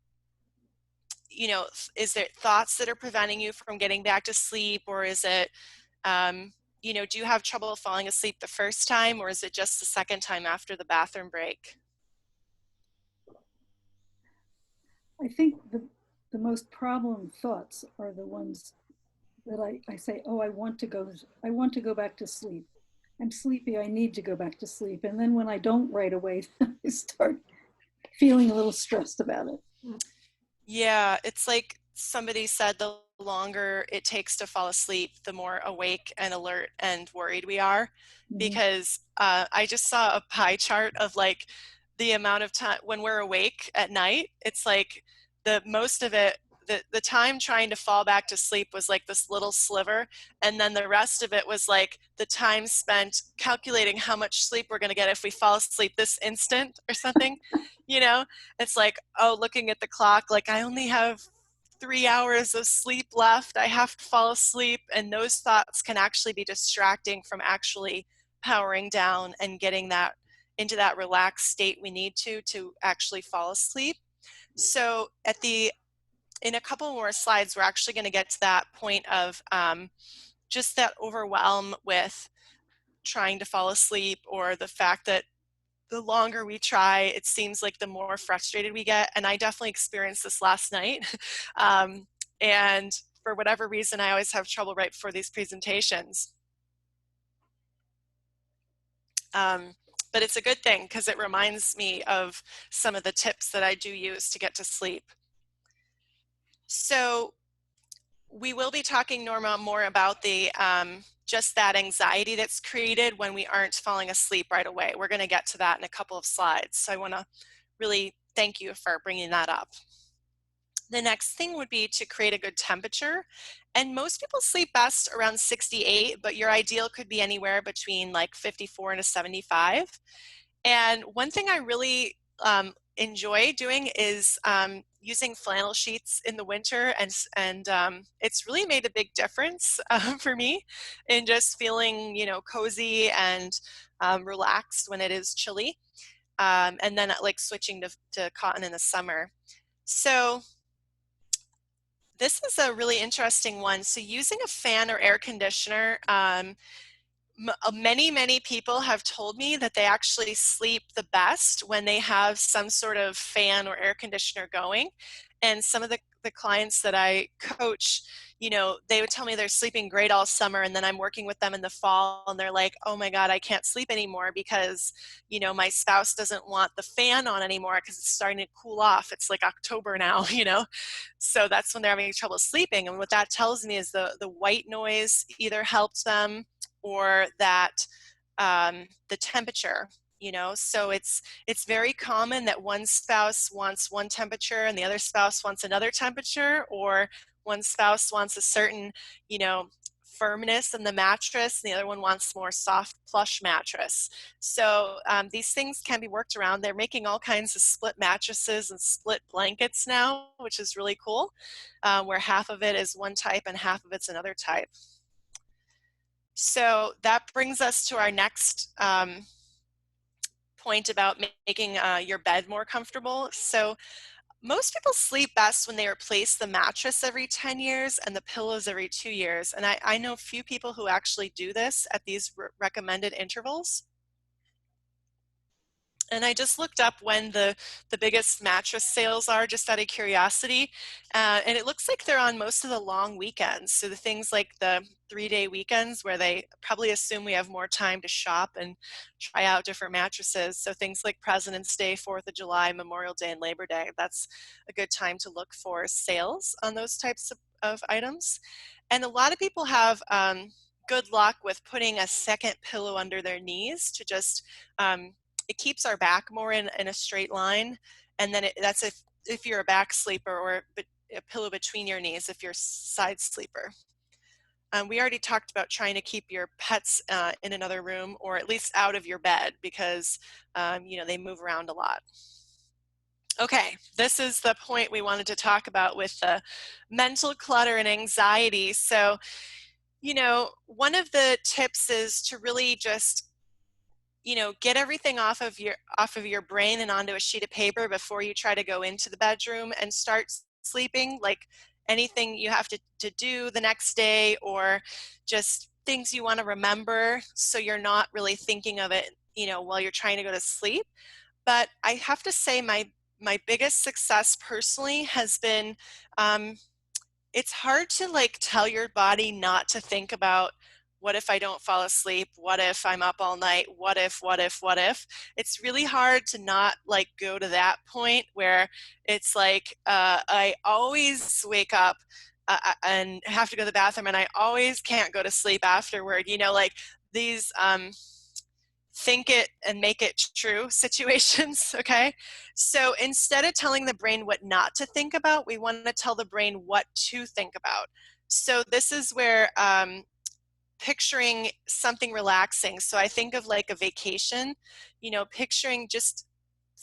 you know, is there thoughts that are preventing you from getting back to sleep, or is it, you know, do you have trouble falling asleep the first time, or is it just the second time after the bathroom break? I think the most problem thoughts are the ones that I say, oh, I want to go back to sleep. I'm sleepy, I need to go back to sleep. And then when I don't right away, I start feeling a little stressed about it. Yeah, it's like somebody said, the longer it takes to fall asleep, the more awake and alert and worried we are. Because I just saw a pie chart of like the amount of time when we're awake at night. It's like the most of it, the time trying to fall back to sleep was like this little sliver, and then the rest of it was like the time spent calculating how much sleep we're going to get if we fall asleep this instant or something. You know, it's like, oh, looking at the clock, like I only have 3 hours of sleep left, I have to fall asleep. And those thoughts can actually be distracting from actually powering down and getting that into that relaxed state we need to actually fall asleep. So in a couple more slides, we're actually going to get to that point of just that overwhelm with trying to fall asleep, or the fact that the longer we try, it seems like the more frustrated we get. And I definitely experienced this last night. And for whatever reason, I always have trouble right before these presentations. But it's a good thing because it reminds me of some of the tips that I do use to get to sleep. So we will be talking, Norma, more about the just that anxiety that's created when we aren't falling asleep right away. We're going to get to that in a couple of slides. So I want to really thank you for bringing that up. The next thing would be to create a good temperature. And most people sleep best around 68, but your ideal could be anywhere between like 54 and a 75. And one thing I really enjoy doing is using flannel sheets in the winter, and it's really made a big difference for me in just feeling, you know, cozy and relaxed when it is chilly, and then like switching to cotton in the summer. So this is a really interesting one. So using a fan or air conditioner, many people have told me that they actually sleep the best when they have some sort of fan or air conditioner going. And some of the clients that I coach, you know, they would tell me they're sleeping great all summer, and then I'm working with them in the fall and they're like, oh my God, I can't sleep anymore because, you know, my spouse doesn't want the fan on anymore because it's starting to cool off. It's like October now, you know, so that's when they're having trouble sleeping. And what that tells me is the white noise either helps them, or that the temperature, you know. So it's very common that one spouse wants one temperature and the other spouse wants another temperature, or one spouse wants a certain, you know, firmness in the mattress and the other one wants more soft plush mattress. So these things can be worked around. They're making all kinds of split mattresses and split blankets now, which is really cool, where half of it is one type and half of it's another type. So that brings us to our next point about making your bed more comfortable. So most people sleep best when they replace the mattress every 10 years and the pillows every 2 years. And I know few people who actually do this at these recommended intervals. And I just looked up when the biggest mattress sales are, just out of curiosity. And it looks like they're on most of the long weekends. So the things like the 3-day weekends where they probably assume we have more time to shop and try out different mattresses. So things like President's Day, 4th of July, Memorial Day, and Labor Day. That's a good time to look for sales on those types of items. And a lot of people have good luck with putting a second pillow under their knees to just it keeps our back more in a straight line. And then that's if you're a back sleeper, or a pillow between your knees if you're a side sleeper. We already talked about trying to keep your pets in another room, or at least out of your bed, because you know, they move around a lot. Okay, this is the point we wanted to talk about with the mental clutter and anxiety. So, you know, one of the tips is to really just, you know, get everything off of your brain and onto a sheet of paper before you try to go into the bedroom and start sleeping. Like anything you have to do the next day, or just things you want to remember, so you're not really thinking of it, you know, while you're trying to go to sleep. But I have to say my biggest success personally has been, it's hard to like tell your body not to think about, what if I don't fall asleep? What if I'm up all night? What if? It's really hard to not like go to that point where it's like, I always wake up and have to go to the bathroom, and I always can't go to sleep afterward. You know, like these think it and make it true situations, okay? So instead of telling the brain what not to think about, we want to tell the brain what to think about. So this is where picturing something relaxing. So I think of like a vacation, you know, picturing just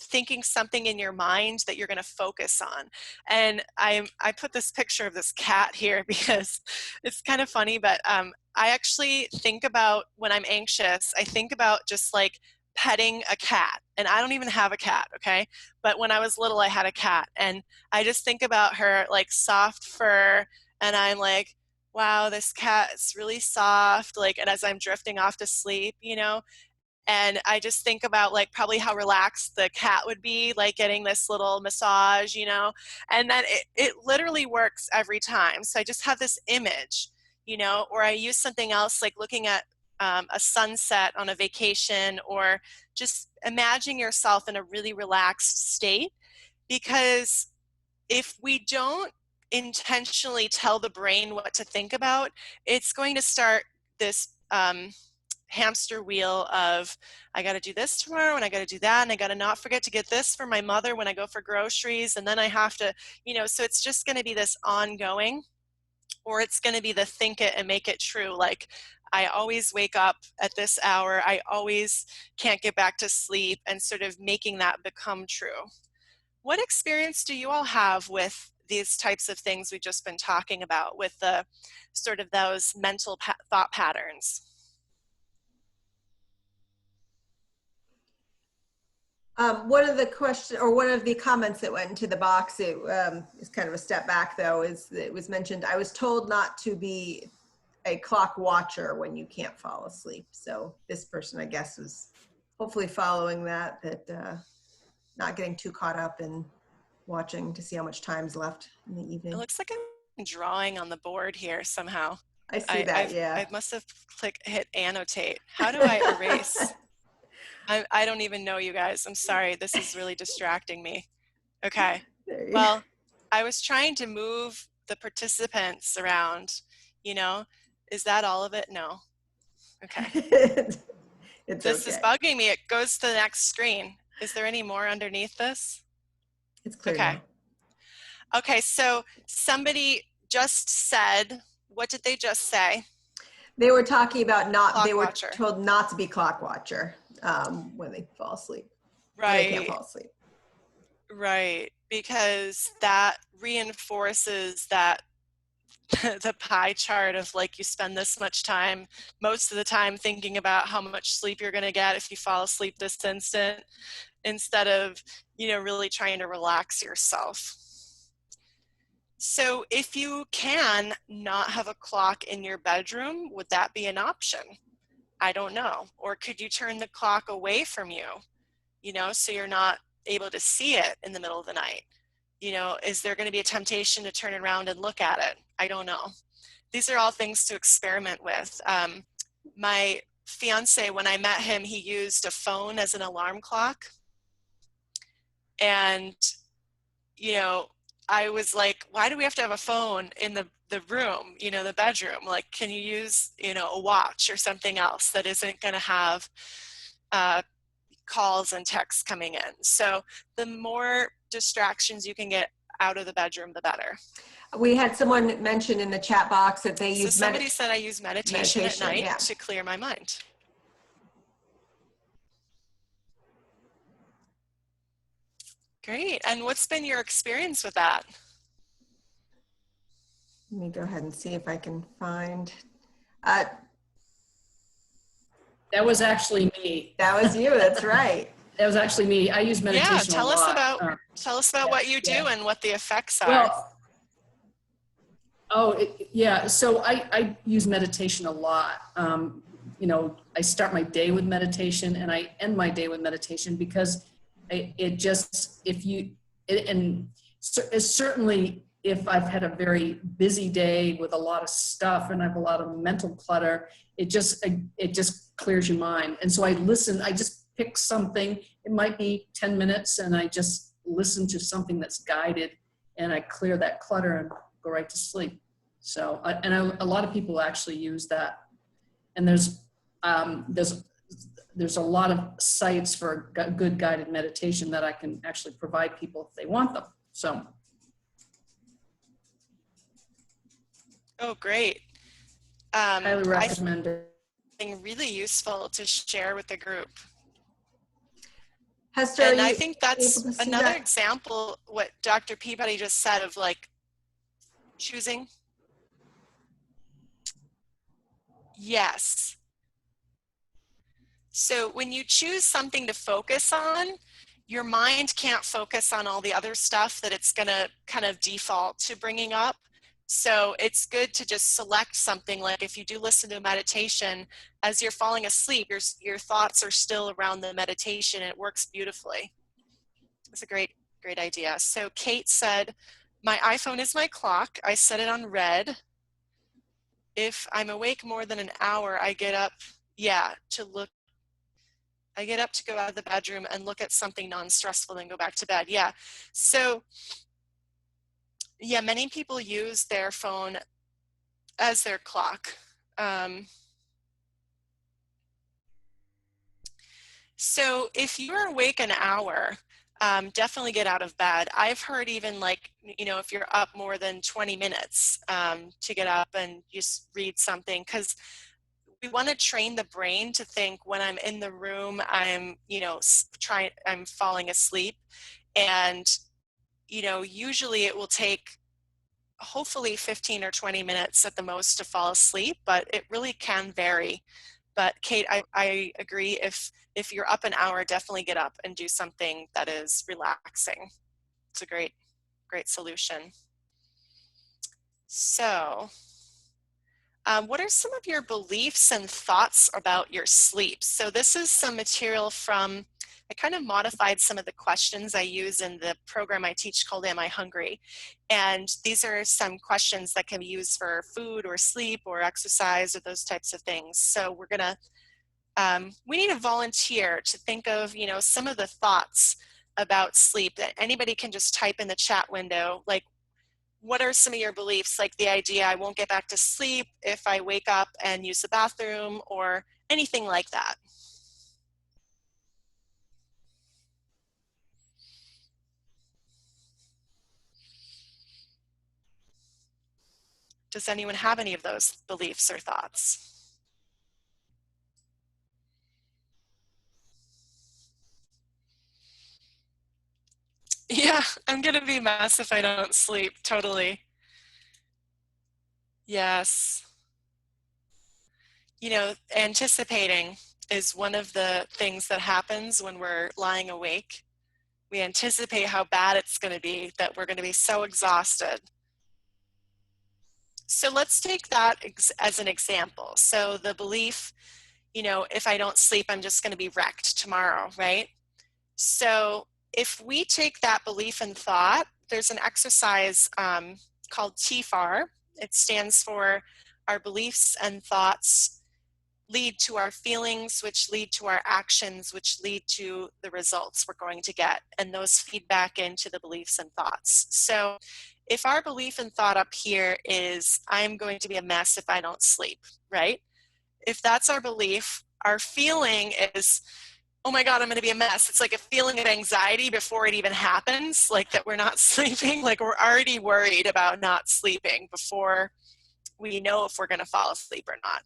thinking something in your mind that you're going to focus on. And I put this picture of this cat here because it's kind of funny, but I actually think about when I'm anxious, I think about just like petting a cat. And I don't even have a cat, okay? But when I was little, I had a cat, and I just think about her like soft fur, and I'm like, wow, this cat is really soft, like, and as I'm drifting off to sleep, you know, and I just think about like probably how relaxed the cat would be, like getting this little massage, you know, and then it literally works every time. So I just have this image, you know, or I use something else like looking at a sunset on a vacation, or just imagine yourself in a really relaxed state. Because if we don't intentionally tell the brain what to think about, it's going to start this hamster wheel of, I got to do this tomorrow, and I got to do that, and I got to not forget to get this for my mother when I go for groceries, and then I have to, you know, so it's just going to be this ongoing, or it's going to be the think it and make it true. Like, I always wake up at this hour, I always can't get back to sleep, and sort of making that become true. What experience do you all have with these types of things we've just been talking about, with the sort of those mental thought patterns? One of the questions, or one of the comments that went into the box, it is kind of a step back though, is that it was mentioned, I was told not to be a clock watcher when you can't fall asleep. So this person, I guess, was hopefully following that not getting too caught up in watching to see how much time's left in the evening. It looks like I'm drawing on the board here somehow. I see that, yeah. I must have hit annotate. How do I erase? I don't even know, you guys. I'm sorry. This is really distracting me. Okay. Well, I was trying to move the participants around, you know. Is that all of it? No. Okay. This is bugging me. It goes to the next screen. Is there any more underneath this? It's clear okay. now. Okay, so somebody just said, what did they just say? They were talking about they were watcher. told not to be clock watcher when they fall asleep. Right. When they can't fall asleep. Right, because that reinforces that the pie chart of like, you spend this much time, most of the time, thinking about how much sleep you're going to get if you fall asleep this instant, instead of, you know, really trying to relax yourself. So if you can not have a clock in your bedroom, would that be an option? I don't know. Or could you turn the clock away from you, you know, so you're not able to see it in the middle of the night? You know, is there going to be a temptation to turn around and look at it? I don't know. These are all things to experiment with. My fiance, when I met him, he used a phone as an alarm clock. And, you know, I was like, why do we have to have a phone in the room, you know, the bedroom? Like, can you use, you know, a watch or something else that isn't going to have calls and texts coming in? So the more distractions you can get out of the bedroom, the better. We had someone mention in the chat box that they use. So somebody said I use meditation at night to clear my mind. Great. And what's been your experience with that? Let me go ahead and see if I can find. That was actually me. That was you. That's right. That was actually me. I use meditation a lot. Tell us about what you do and what the effects are. Well, yeah. So I use meditation a lot. You know, I start my day with meditation and I end my day with meditation, because certainly if I've had a very busy day with a lot of stuff and I have a lot of mental clutter, it just clears your mind. And so I just pick something. It might be 10 minutes and I just listen to something that's guided and I clear that clutter and go right to sleep. So, a lot of people actually use that. And there's there's a lot of sites for good guided meditation that I can actually provide people if they want them. So. Oh, great. Highly recommend it. Something really useful to share with the group. Hester, and are I you think that's able to see another that? example, what Dr. Peabody just said, of like choosing. Yes. So when you choose something to focus on, your mind can't focus on all the other stuff that it's going to kind of default to bringing up. So it's good to just select something. Like if you do listen to a meditation, as you're falling asleep, your thoughts are still around the meditation. It works beautifully. It's a great idea. So Kate said, my iPhone is my clock. I set it on red. If I'm awake more than an hour, I get up, I get up to go out of the bedroom and look at something non-stressful, then go back to bed. Yeah. So yeah, many people use their phone as their clock. So if you're awake an hour, definitely get out of bed. I've heard even like, if you're up more than 20 minutes to get up and just read something, because we want to train the brain to think when I'm in the room, I'm falling asleep. And, usually it will take hopefully 15 or 20 minutes at the most to fall asleep, but it really can vary. But Kate, I agree. If you're up an hour, definitely get up and do something that is relaxing. It's a great solution. So, what are some of your beliefs and thoughts about your sleep? So this is some material from, I kind of modified some of the questions I use in the program I teach called Am I Hungry? And these are some questions that can be used for food or sleep or exercise or those types of things. So we're gonna, we need a volunteer to think of, some of the thoughts about sleep that anybody can just type in the chat window, like, what are some of your beliefs, like the idea I won't get back to sleep if I wake up and use the bathroom, or anything like that? Does anyone have any of those beliefs or thoughts? Yeah, I'm gonna be a mess if I don't sleep, totally. Yes. Anticipating is one of the things that happens when we're lying awake. We anticipate how bad it's going to be, that we're going to be so exhausted. So let's take that as an example. So the belief, if I don't sleep, I'm just going to be wrecked tomorrow, right? So if we take that belief and thought, there's an exercise called TFAR. It stands for our beliefs and thoughts lead to our feelings, which lead to our actions, which lead to the results we're going to get. And those feed back into the beliefs and thoughts. So if our belief and thought up here is, I'm going to be a mess if I don't sleep, right? If that's our belief, our feeling is, oh my God, I'm going to be a mess. It's like a feeling of anxiety before it even happens, like that we're not sleeping, like we're already worried about not sleeping before we know if we're going to fall asleep or not.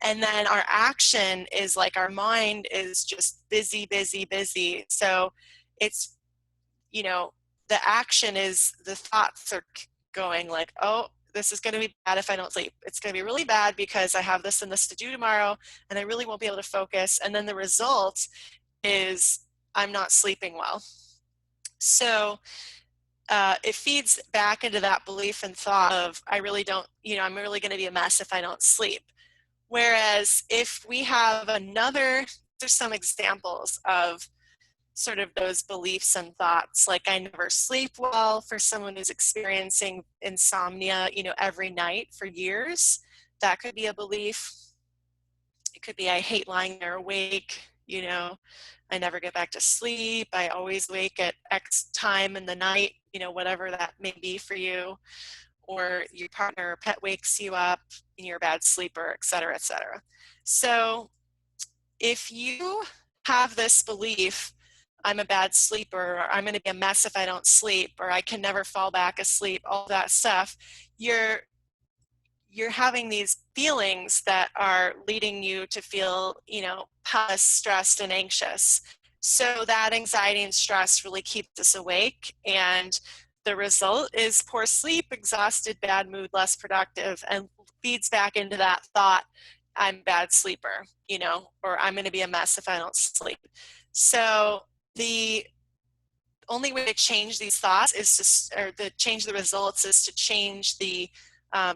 And then our action is like our mind is just busy, busy, busy. So it's, the action is the thoughts are going like, oh, this is going to be bad if I don't sleep. It's going to be really bad because I have this and this to do tomorrow and I really won't be able to focus. And then the result is I'm not sleeping well. So it feeds back into that belief and thought of, I really don't, I'm really going to be a mess if I don't sleep. Whereas if we have there's some examples of sort of those beliefs and thoughts, like I never sleep well, for someone who's experiencing insomnia, every night for years. That could be a belief. It could be I hate lying there awake, I never get back to sleep. I always wake at X time in the night, whatever that may be for you, or your partner or pet wakes you up and you're a bad sleeper, et cetera, et cetera. So if you have this belief, I'm a bad sleeper, or I'm going to be a mess if I don't sleep, or I can never fall back asleep, all that stuff, you're having these feelings that are leading you to feel, you know, stressed and anxious. So that anxiety and stress really keeps us awake, and the result is poor sleep, exhausted, bad mood, less productive, and feeds back into that thought, I'm a bad sleeper, you know, or I'm going to be a mess if I don't sleep. So the only way to change these thoughts is to, or to change the results is to change the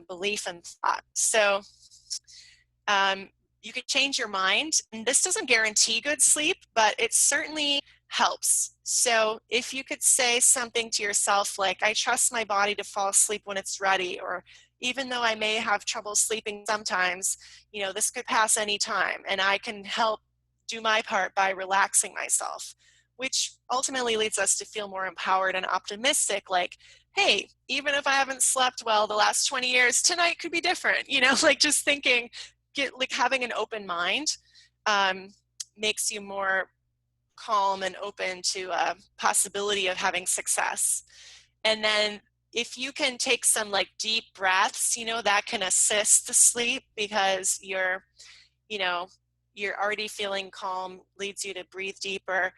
belief and thought. So you can change your mind, and this doesn't guarantee good sleep, but it certainly helps. So if you could say something to yourself like, I trust my body to fall asleep when it's ready, or even though I may have trouble sleeping sometimes, you know, this could pass any time, and I can help do my part by relaxing myself, which ultimately leads us to feel more empowered and optimistic, like, hey, even if I haven't slept well the last 20 years, tonight could be different, you know, like just thinking, like having an open mind makes you more calm and open to a possibility of having success. And then if you can take some like deep breaths, you know, that can assist the sleep, because you're, you know, you're already feeling calm, leads you to breathe deeper.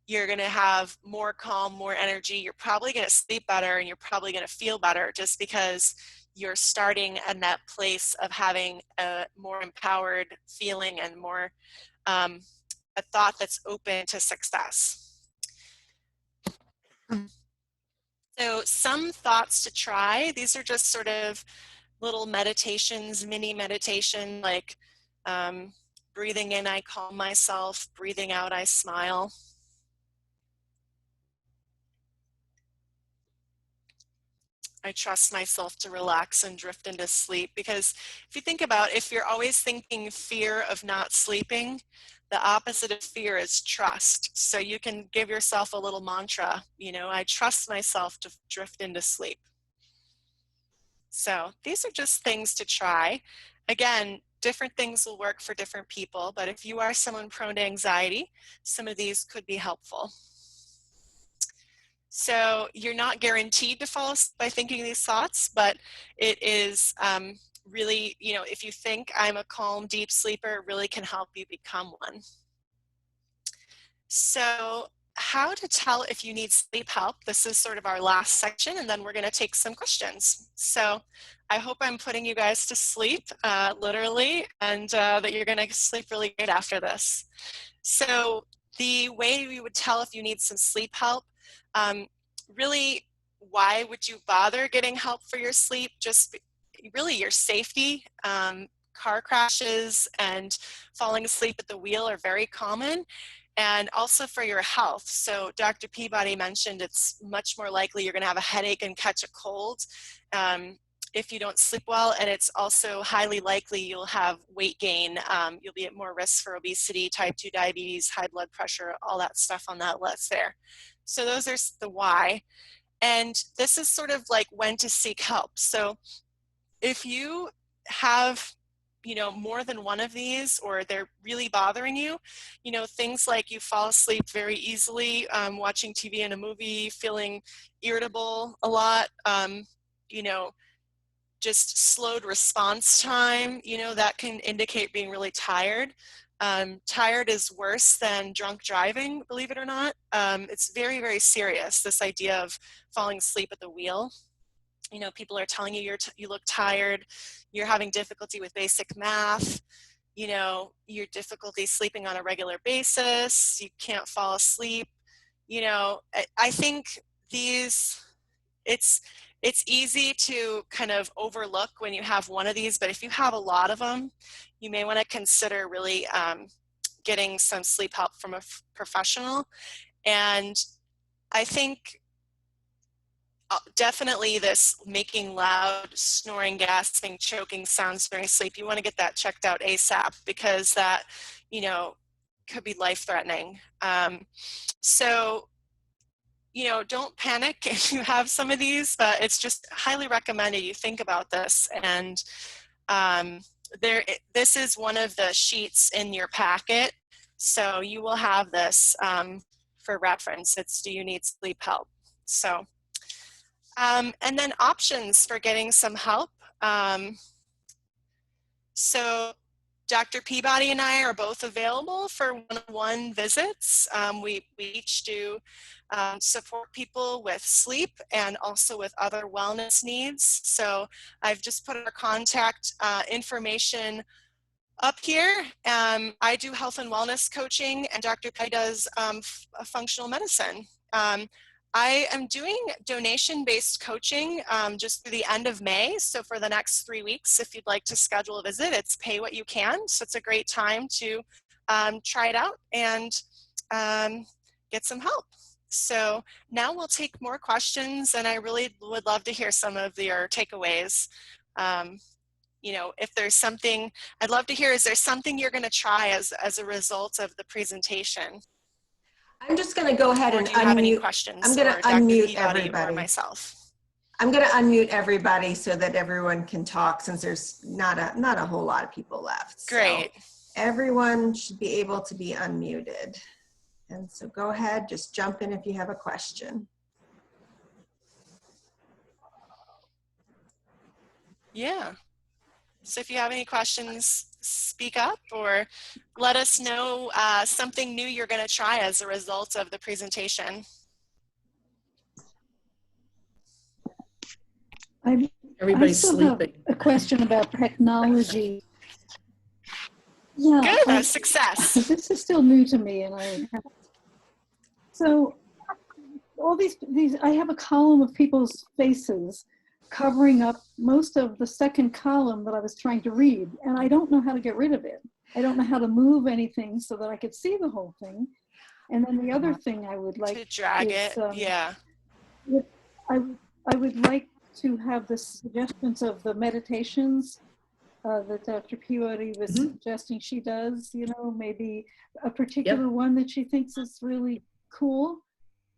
You're going to have more calm, more energy. You're probably going to sleep better, and you're probably going to feel better, just because you're starting in that place of having a more empowered feeling and more a thought that's open to success. So some thoughts to try. These are just sort of little meditations, mini meditation, like breathing in, I calm myself. Breathing out, I smile. I trust myself to relax and drift into sleep. Because if you think about, if you're always thinking fear of not sleeping, the opposite of fear is trust. So you can give yourself a little mantra, you know, I trust myself to drift into sleep. So these are just things to try. Again, different things will work for different people, but if you are someone prone to anxiety, some of these could be helpful. So you're not guaranteed to fall asleep by thinking these thoughts, but it is really, you know, if you think I'm a calm, deep sleeper, it really can help you become one. So how to tell if you need sleep help. This is sort of our last section, and then we're going to take some questions. So I hope I'm putting you guys to sleep, literally, and that you're going to sleep really good after this. So the way we would tell if you need some sleep help, really, why would you bother getting help for your sleep? Just really your safety. Car crashes and falling asleep at the wheel are very common, and also for your health. So Dr. Peabody mentioned it's much more likely you're going to have a headache and catch a cold if you don't sleep well, and it's also highly likely you'll have weight gain. You'll be at more risk for obesity, type 2 diabetes, high blood pressure, all that stuff on that list there. So those are the why. And this is sort of like when to seek help. So if you have, you know, more than one of these, or they're really bothering you, you know, things like you fall asleep very easily watching TV and a movie, feeling irritable a lot, you know, just slowed response time, you know, that can indicate being really tired. Tired is worse than drunk driving, believe it or not. It's very, very serious, this idea of falling asleep at the wheel. You know, people are telling you you look tired, you're having difficulty with basic math, you know, your difficulty sleeping on a regular basis, you can't fall asleep. You know, I think these, it's easy to kind of overlook when you have one of these, but if you have a lot of them, you may want to consider really getting some sleep help from a professional. And I think definitely this making loud, snoring, gasping, choking sounds during sleep, you want to get that checked out ASAP, because that, you know, could be life-threatening. So, you know, don't panic if you have some of these, but it's just highly recommended you think about this. And this is one of the sheets in your packet So you will have this for reference. It's, do you need sleep help? So, and then options for getting some help. So Dr. Peabody and I are both available for one-on-one visits. We each do support people with sleep and also with other wellness needs. So I've just put our contact information up here. I do health and wellness coaching, and Dr. Peabody does functional medicine. I am doing donation-based coaching just through the end of May. So for the next 3 weeks, if you'd like to schedule a visit, it's pay what you can. So it's a great time to try it out and get some help. So now we'll take more questions, and I really would love to hear some of your takeaways. You know, if there's something, I'd love to hear, is there something you're going to try as a result of the presentation? I'm just going to go ahead and have any unmute. questions? I'm going to unmute everybody. Or myself. I'm going to unmute everybody so that everyone can talk, since there's not a whole lot of people left. Great. So everyone should be able to be unmuted. And so go ahead, just jump in if you have a question. Yeah. So if you have any questions, speak up or let us know something new you're going to try as a result of the presentation. Everybody's sleeping. Have a question about technology. Yeah, Good, success. This is still new to me, and so all these I have a column of people's faces covering up most of the second column that I was trying to read, and I don't know how to get rid of it. I don't know how to move anything so that I could see the whole thing. And then the other thing I would like to drag it, yeah. I would like to have the suggestions of the meditations that Dr. Peabody was suggesting she does, you know, maybe a particular one that she thinks is really cool.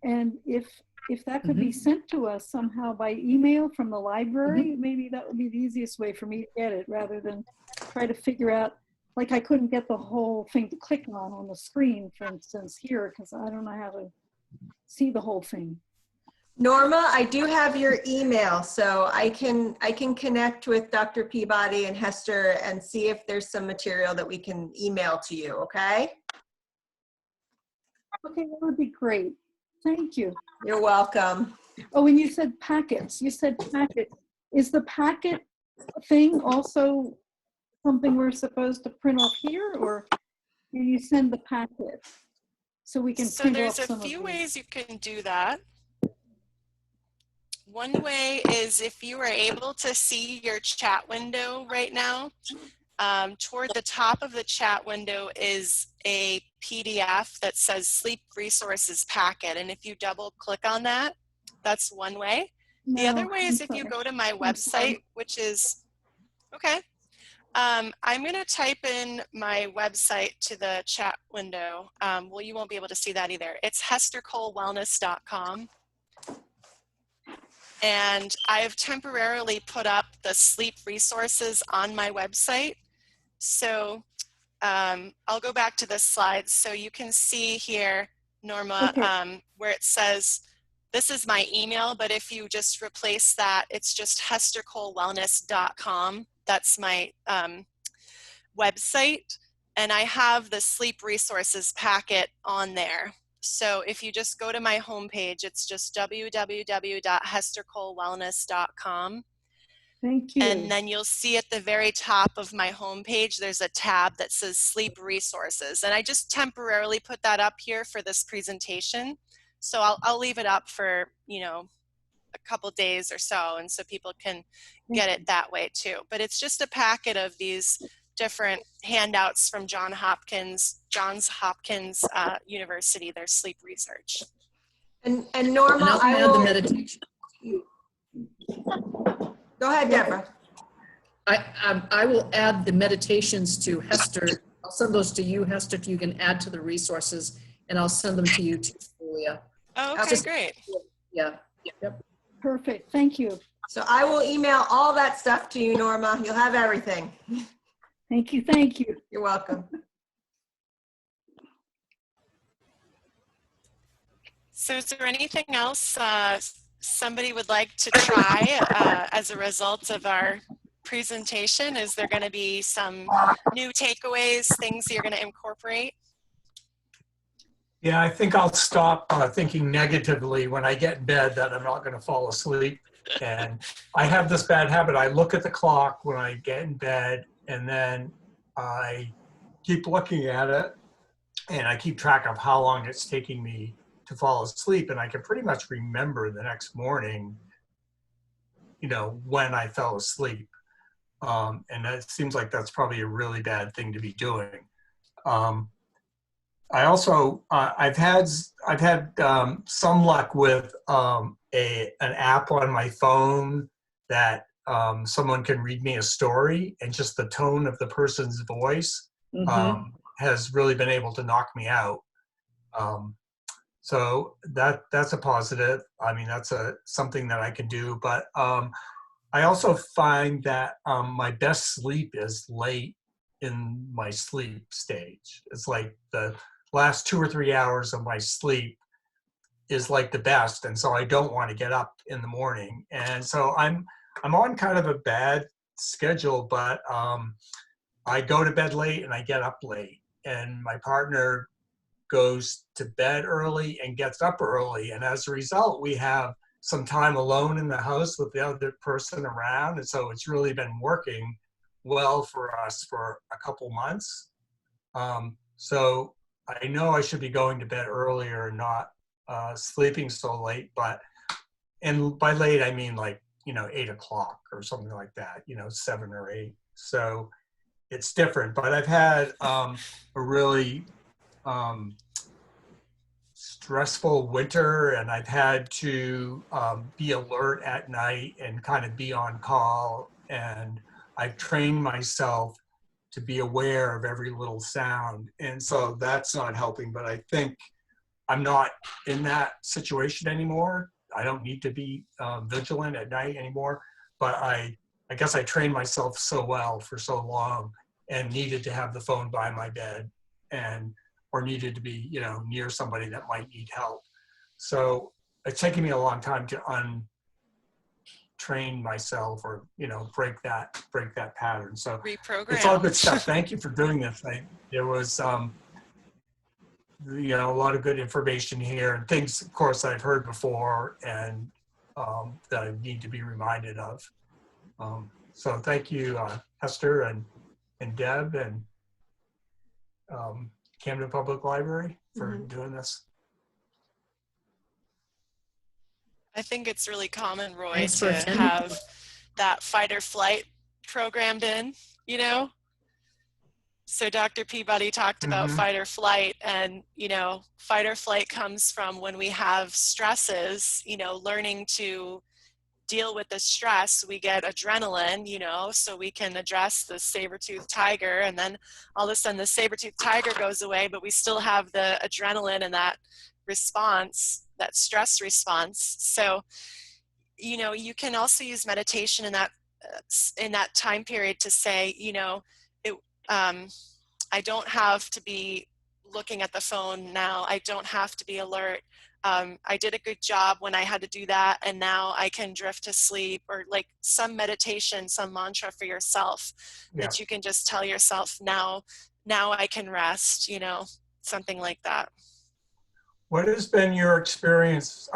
And if that could be sent to us somehow by email from the library, maybe that would be the easiest way for me to get it, rather than try to figure out, like I couldn't get the whole thing to click on the screen, for instance, here, because I don't know how to see the whole thing. Norma, I do have your email, so I can connect with Dr. Peabody and Hester and see if there's some material that we can email to you, okay? Okay, that would be great. Thank you. You're welcome. Oh, and you said packets. You said packet. Is the packet thing also something we're supposed to print off here, or do you send the packet so we can print off some of these? So there's a few ways you can do that. One way is if you are able to see your chat window right now, toward the top of the chat window is a PDF that says Sleep Resources Packet. And if you double click on that, that's one way. The other way is if you go to my website, which is, okay. I'm going to type in my website to the chat window. Well, you won't be able to see that either. It's hesterkohlwellness.com. And I've temporarily put up the sleep resources on my website. So I'll go back to this slide so you can see here, Norma, where it says, this is my email, but if you just replace that, it's just hesterkohlwellness.com. That's my website. And I have the sleep resources packet on there. So if you just go to my homepage, it's just www.hesterkohlwellness.com. Thank you. And then you'll see at the very top of my homepage, there's a tab that says Sleep Resources. And I just temporarily put that up here for this presentation. So I'll leave it up for, you know, a couple days or so, and so people can get it that way too. But it's just a packet of these different handouts from Johns Hopkins University, their sleep research. And Norma, I will add the meditation. Go ahead, Deborah. I will add the meditations to Hester. I'll send those to you, Hester, if you can add to the resources, and I'll send them to you too, Julia. Oh, okay, great. Yeah. Yep. Perfect. Thank you. So I will email all that stuff to you, Norma. You'll have everything. Thank you. Thank you. You're welcome. So is there anything else somebody would like to try as a result of our presentation? Is there going to be some new takeaways, things you're going to incorporate? Yeah, I think I'll stop thinking negatively when I get in bed that I'm not going to fall asleep. And I have this bad habit. I look at the clock when I get in bed, and then I keep looking at it, and I keep track of how long it's taking me to fall asleep. And I can pretty much remember the next morning, you know, when I fell asleep. And it seems like that's probably a really bad thing to be doing. I also I've had some luck with an app on my phone that someone can read me a story, and just the tone of the person's voice has really been able to knock me out. So that's a positive. I mean, that's something that I can do. But I also find that my best sleep is late in my sleep stage. It's like the last 2 or 3 hours of my sleep is like the best, and so I don't want to get up in the morning. And so I'm on kind of a bad schedule, but I go to bed late and I get up late, and my partner goes to bed early and gets up early, and as a result we have some time alone in the house with the other person around, and so it's really been working well for us for a couple months. So I know I should be going to bed earlier and not sleeping so late, and by late I mean like, 8 o'clock or something like that, 7 or 8. So it's different, but I've had a really stressful winter, and I've had to be alert at night and kind of be on call, and I've trained myself to be aware of every little sound, and so that's not helping. But I think I'm not in that situation anymore. I don't need to be vigilant at night anymore, but I guess I trained myself so well for so long and needed to have the phone by my bed, or needed to be, near somebody that might need help. So it's taken me a long time to untrain myself, or break that pattern. So Reprogram. it's all good stuff. Thank you for doing this. There was a lot of good information here, and things, of course, I've heard before, and that I need to be reminded of. So thank you, Hester and Deb and Camden Public Library for doing this. I think it's really common, Roy, Thanks for to attending. have that fight or flight programmed in, So Dr. Peabody talked about fight or flight, and, fight or flight comes from when we have stresses, learning to deal with the stress, we get adrenaline, so we can address the saber-toothed tiger, and then all of a sudden the saber-toothed tiger goes away, but we still have the adrenaline and that response, that stress response. So, you can also use meditation in that time period to say, I don't have to be looking at the phone now. I don't have to be alert. I did a good job when I had to do that, and now I can drift to sleep, or like some meditation, some mantra for yourself that you can just tell yourself, now I can rest, something like that. What has been your experience,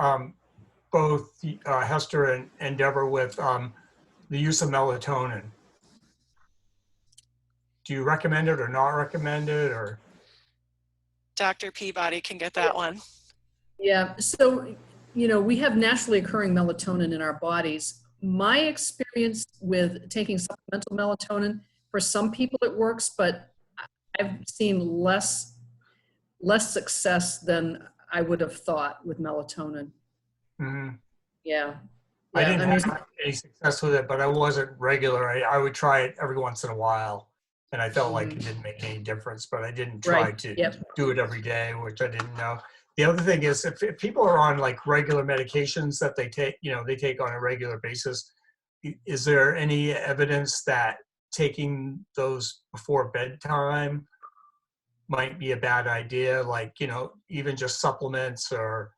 both Hester and Deborah, with the use of melatonin? Do you recommend it or not recommend it, or? Dr. Peabody can get that one. Yeah, so, we have naturally occurring melatonin in our bodies. My experience with taking supplemental melatonin, for some people it works, but I've seen less success than I would have thought with melatonin. Yeah. I didn't have any success with it, but I wasn't regular. I would try it every once in a while, and I felt like it didn't make any difference, but I didn't try to do it every day, which I didn't know. The other thing is, if people are on like regular medications that they take, they take on a regular basis, is there any evidence that taking those before bedtime might be a bad idea? Like, even just supplements or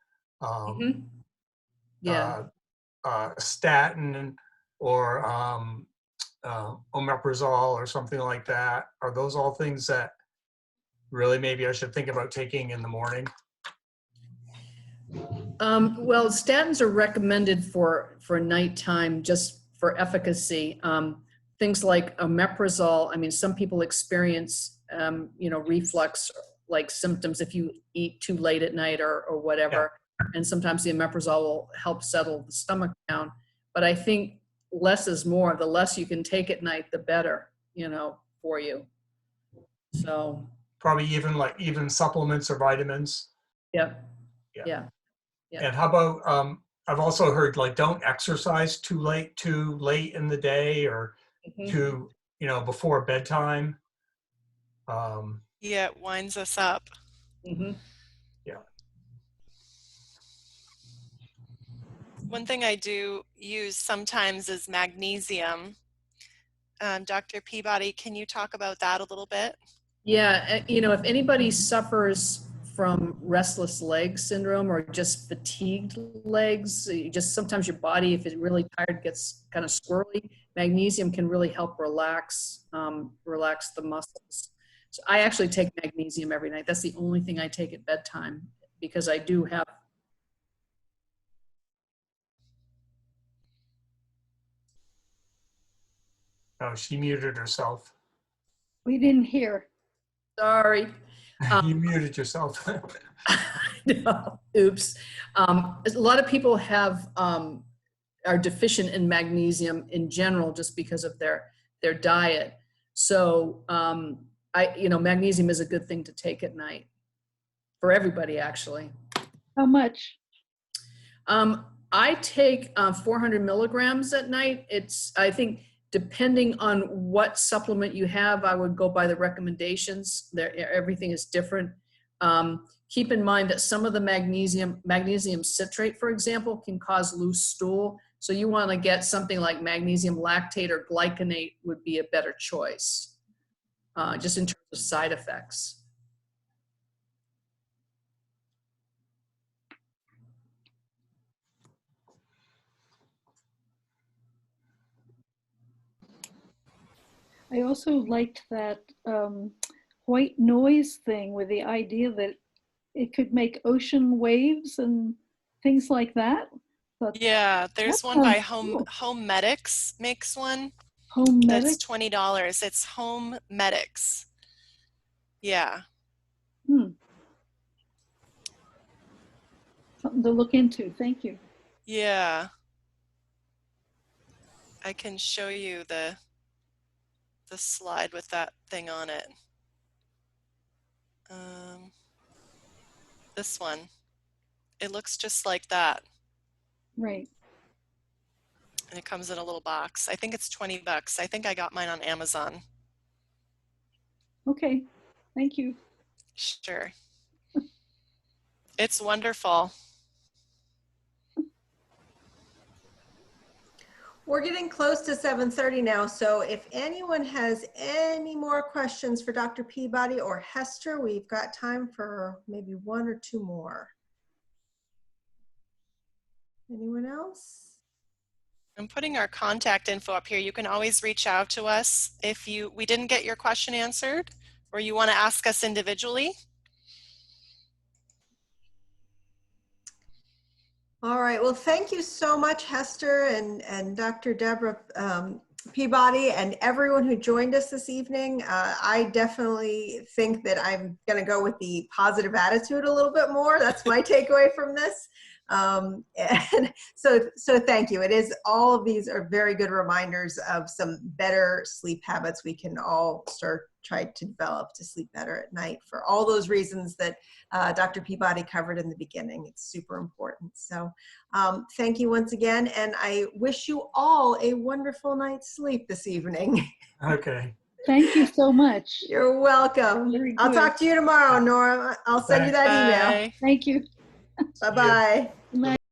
Mhm. Yeah. Statin or omeprazole or something like that? Are those all things that really maybe I should think about taking in the morning? Well, statins are recommended for nighttime just for efficacy. Things like omeprazole, I mean, some people experience, reflux like symptoms if you eat too late at night or whatever. Yeah. And sometimes the omeprazole will help settle the stomach down. But I think less is more. The less you can take at night, the better, for you. So probably even supplements or vitamins. Yep. Yeah. And how about I've also heard like don't exercise too late in the day or too before bedtime. Yeah, it winds us up. Mm-hmm. Yeah. One thing I do use sometimes is magnesium. Dr. Peabody, can you talk about that a little bit? Yeah, if anybody suffers from restless leg syndrome or just fatigued legs, just sometimes your body, if it's really tired, gets kind of squirrely, magnesium can really help relax the muscles. So I actually take magnesium every night. That's the only thing I take at bedtime because I do have. Oh, she muted herself. We didn't hear. Sorry. You muted yourself. No, oops. A lot of people are deficient in magnesium in general just because of their diet. So magnesium is a good thing to take at night for everybody, actually. How much? I take 400 milligrams at night. I think depending on what supplement you have, I would go by the recommendations. Everything is different. Keep in mind that some of the magnesium citrate, for example, can cause loose stool. So you want to get something like magnesium lactate or glycinate would be a better choice, just in terms of side effects. I also liked that white noise thing with the idea that it could make ocean waves and things like that. But yeah, there's one by Homeostasis makes one. Homeostasis? That's $20. It's Homeostasis. Yeah. Something to look into. Thank you. Yeah. I can show you the slide with that thing on it. This one. It looks just like that. Right. And it comes in a little box. I think it's $20. I think I got mine on Amazon. Okay. Thank you. Sure. It's wonderful. We're getting close to 7:30 now, so if anyone has any more questions for Dr. Peabody or Hester, we've got time for maybe one or two more. Anyone else? I'm putting our contact info up here. You can always reach out to us if we didn't get your question answered or you want to ask us individually. All right, well, thank you so much, Hester and Dr. Deborah Peabody and everyone who joined us this evening. I definitely think that I'm gonna go with the positive attitude a little bit more. That's my takeaway from this. And so thank you. All of these are very good reminders of some better sleep habits we can all try to develop to sleep better at night for all those reasons that Dr. Peabody covered in the beginning. It's super important. So thank you once again, and I wish you all a wonderful night's sleep this evening. Okay. Thank you so much. You're welcome. I'll talk to you tomorrow, Nora. I'll send you that email. Bye. Thank you. Bye-bye. Good night.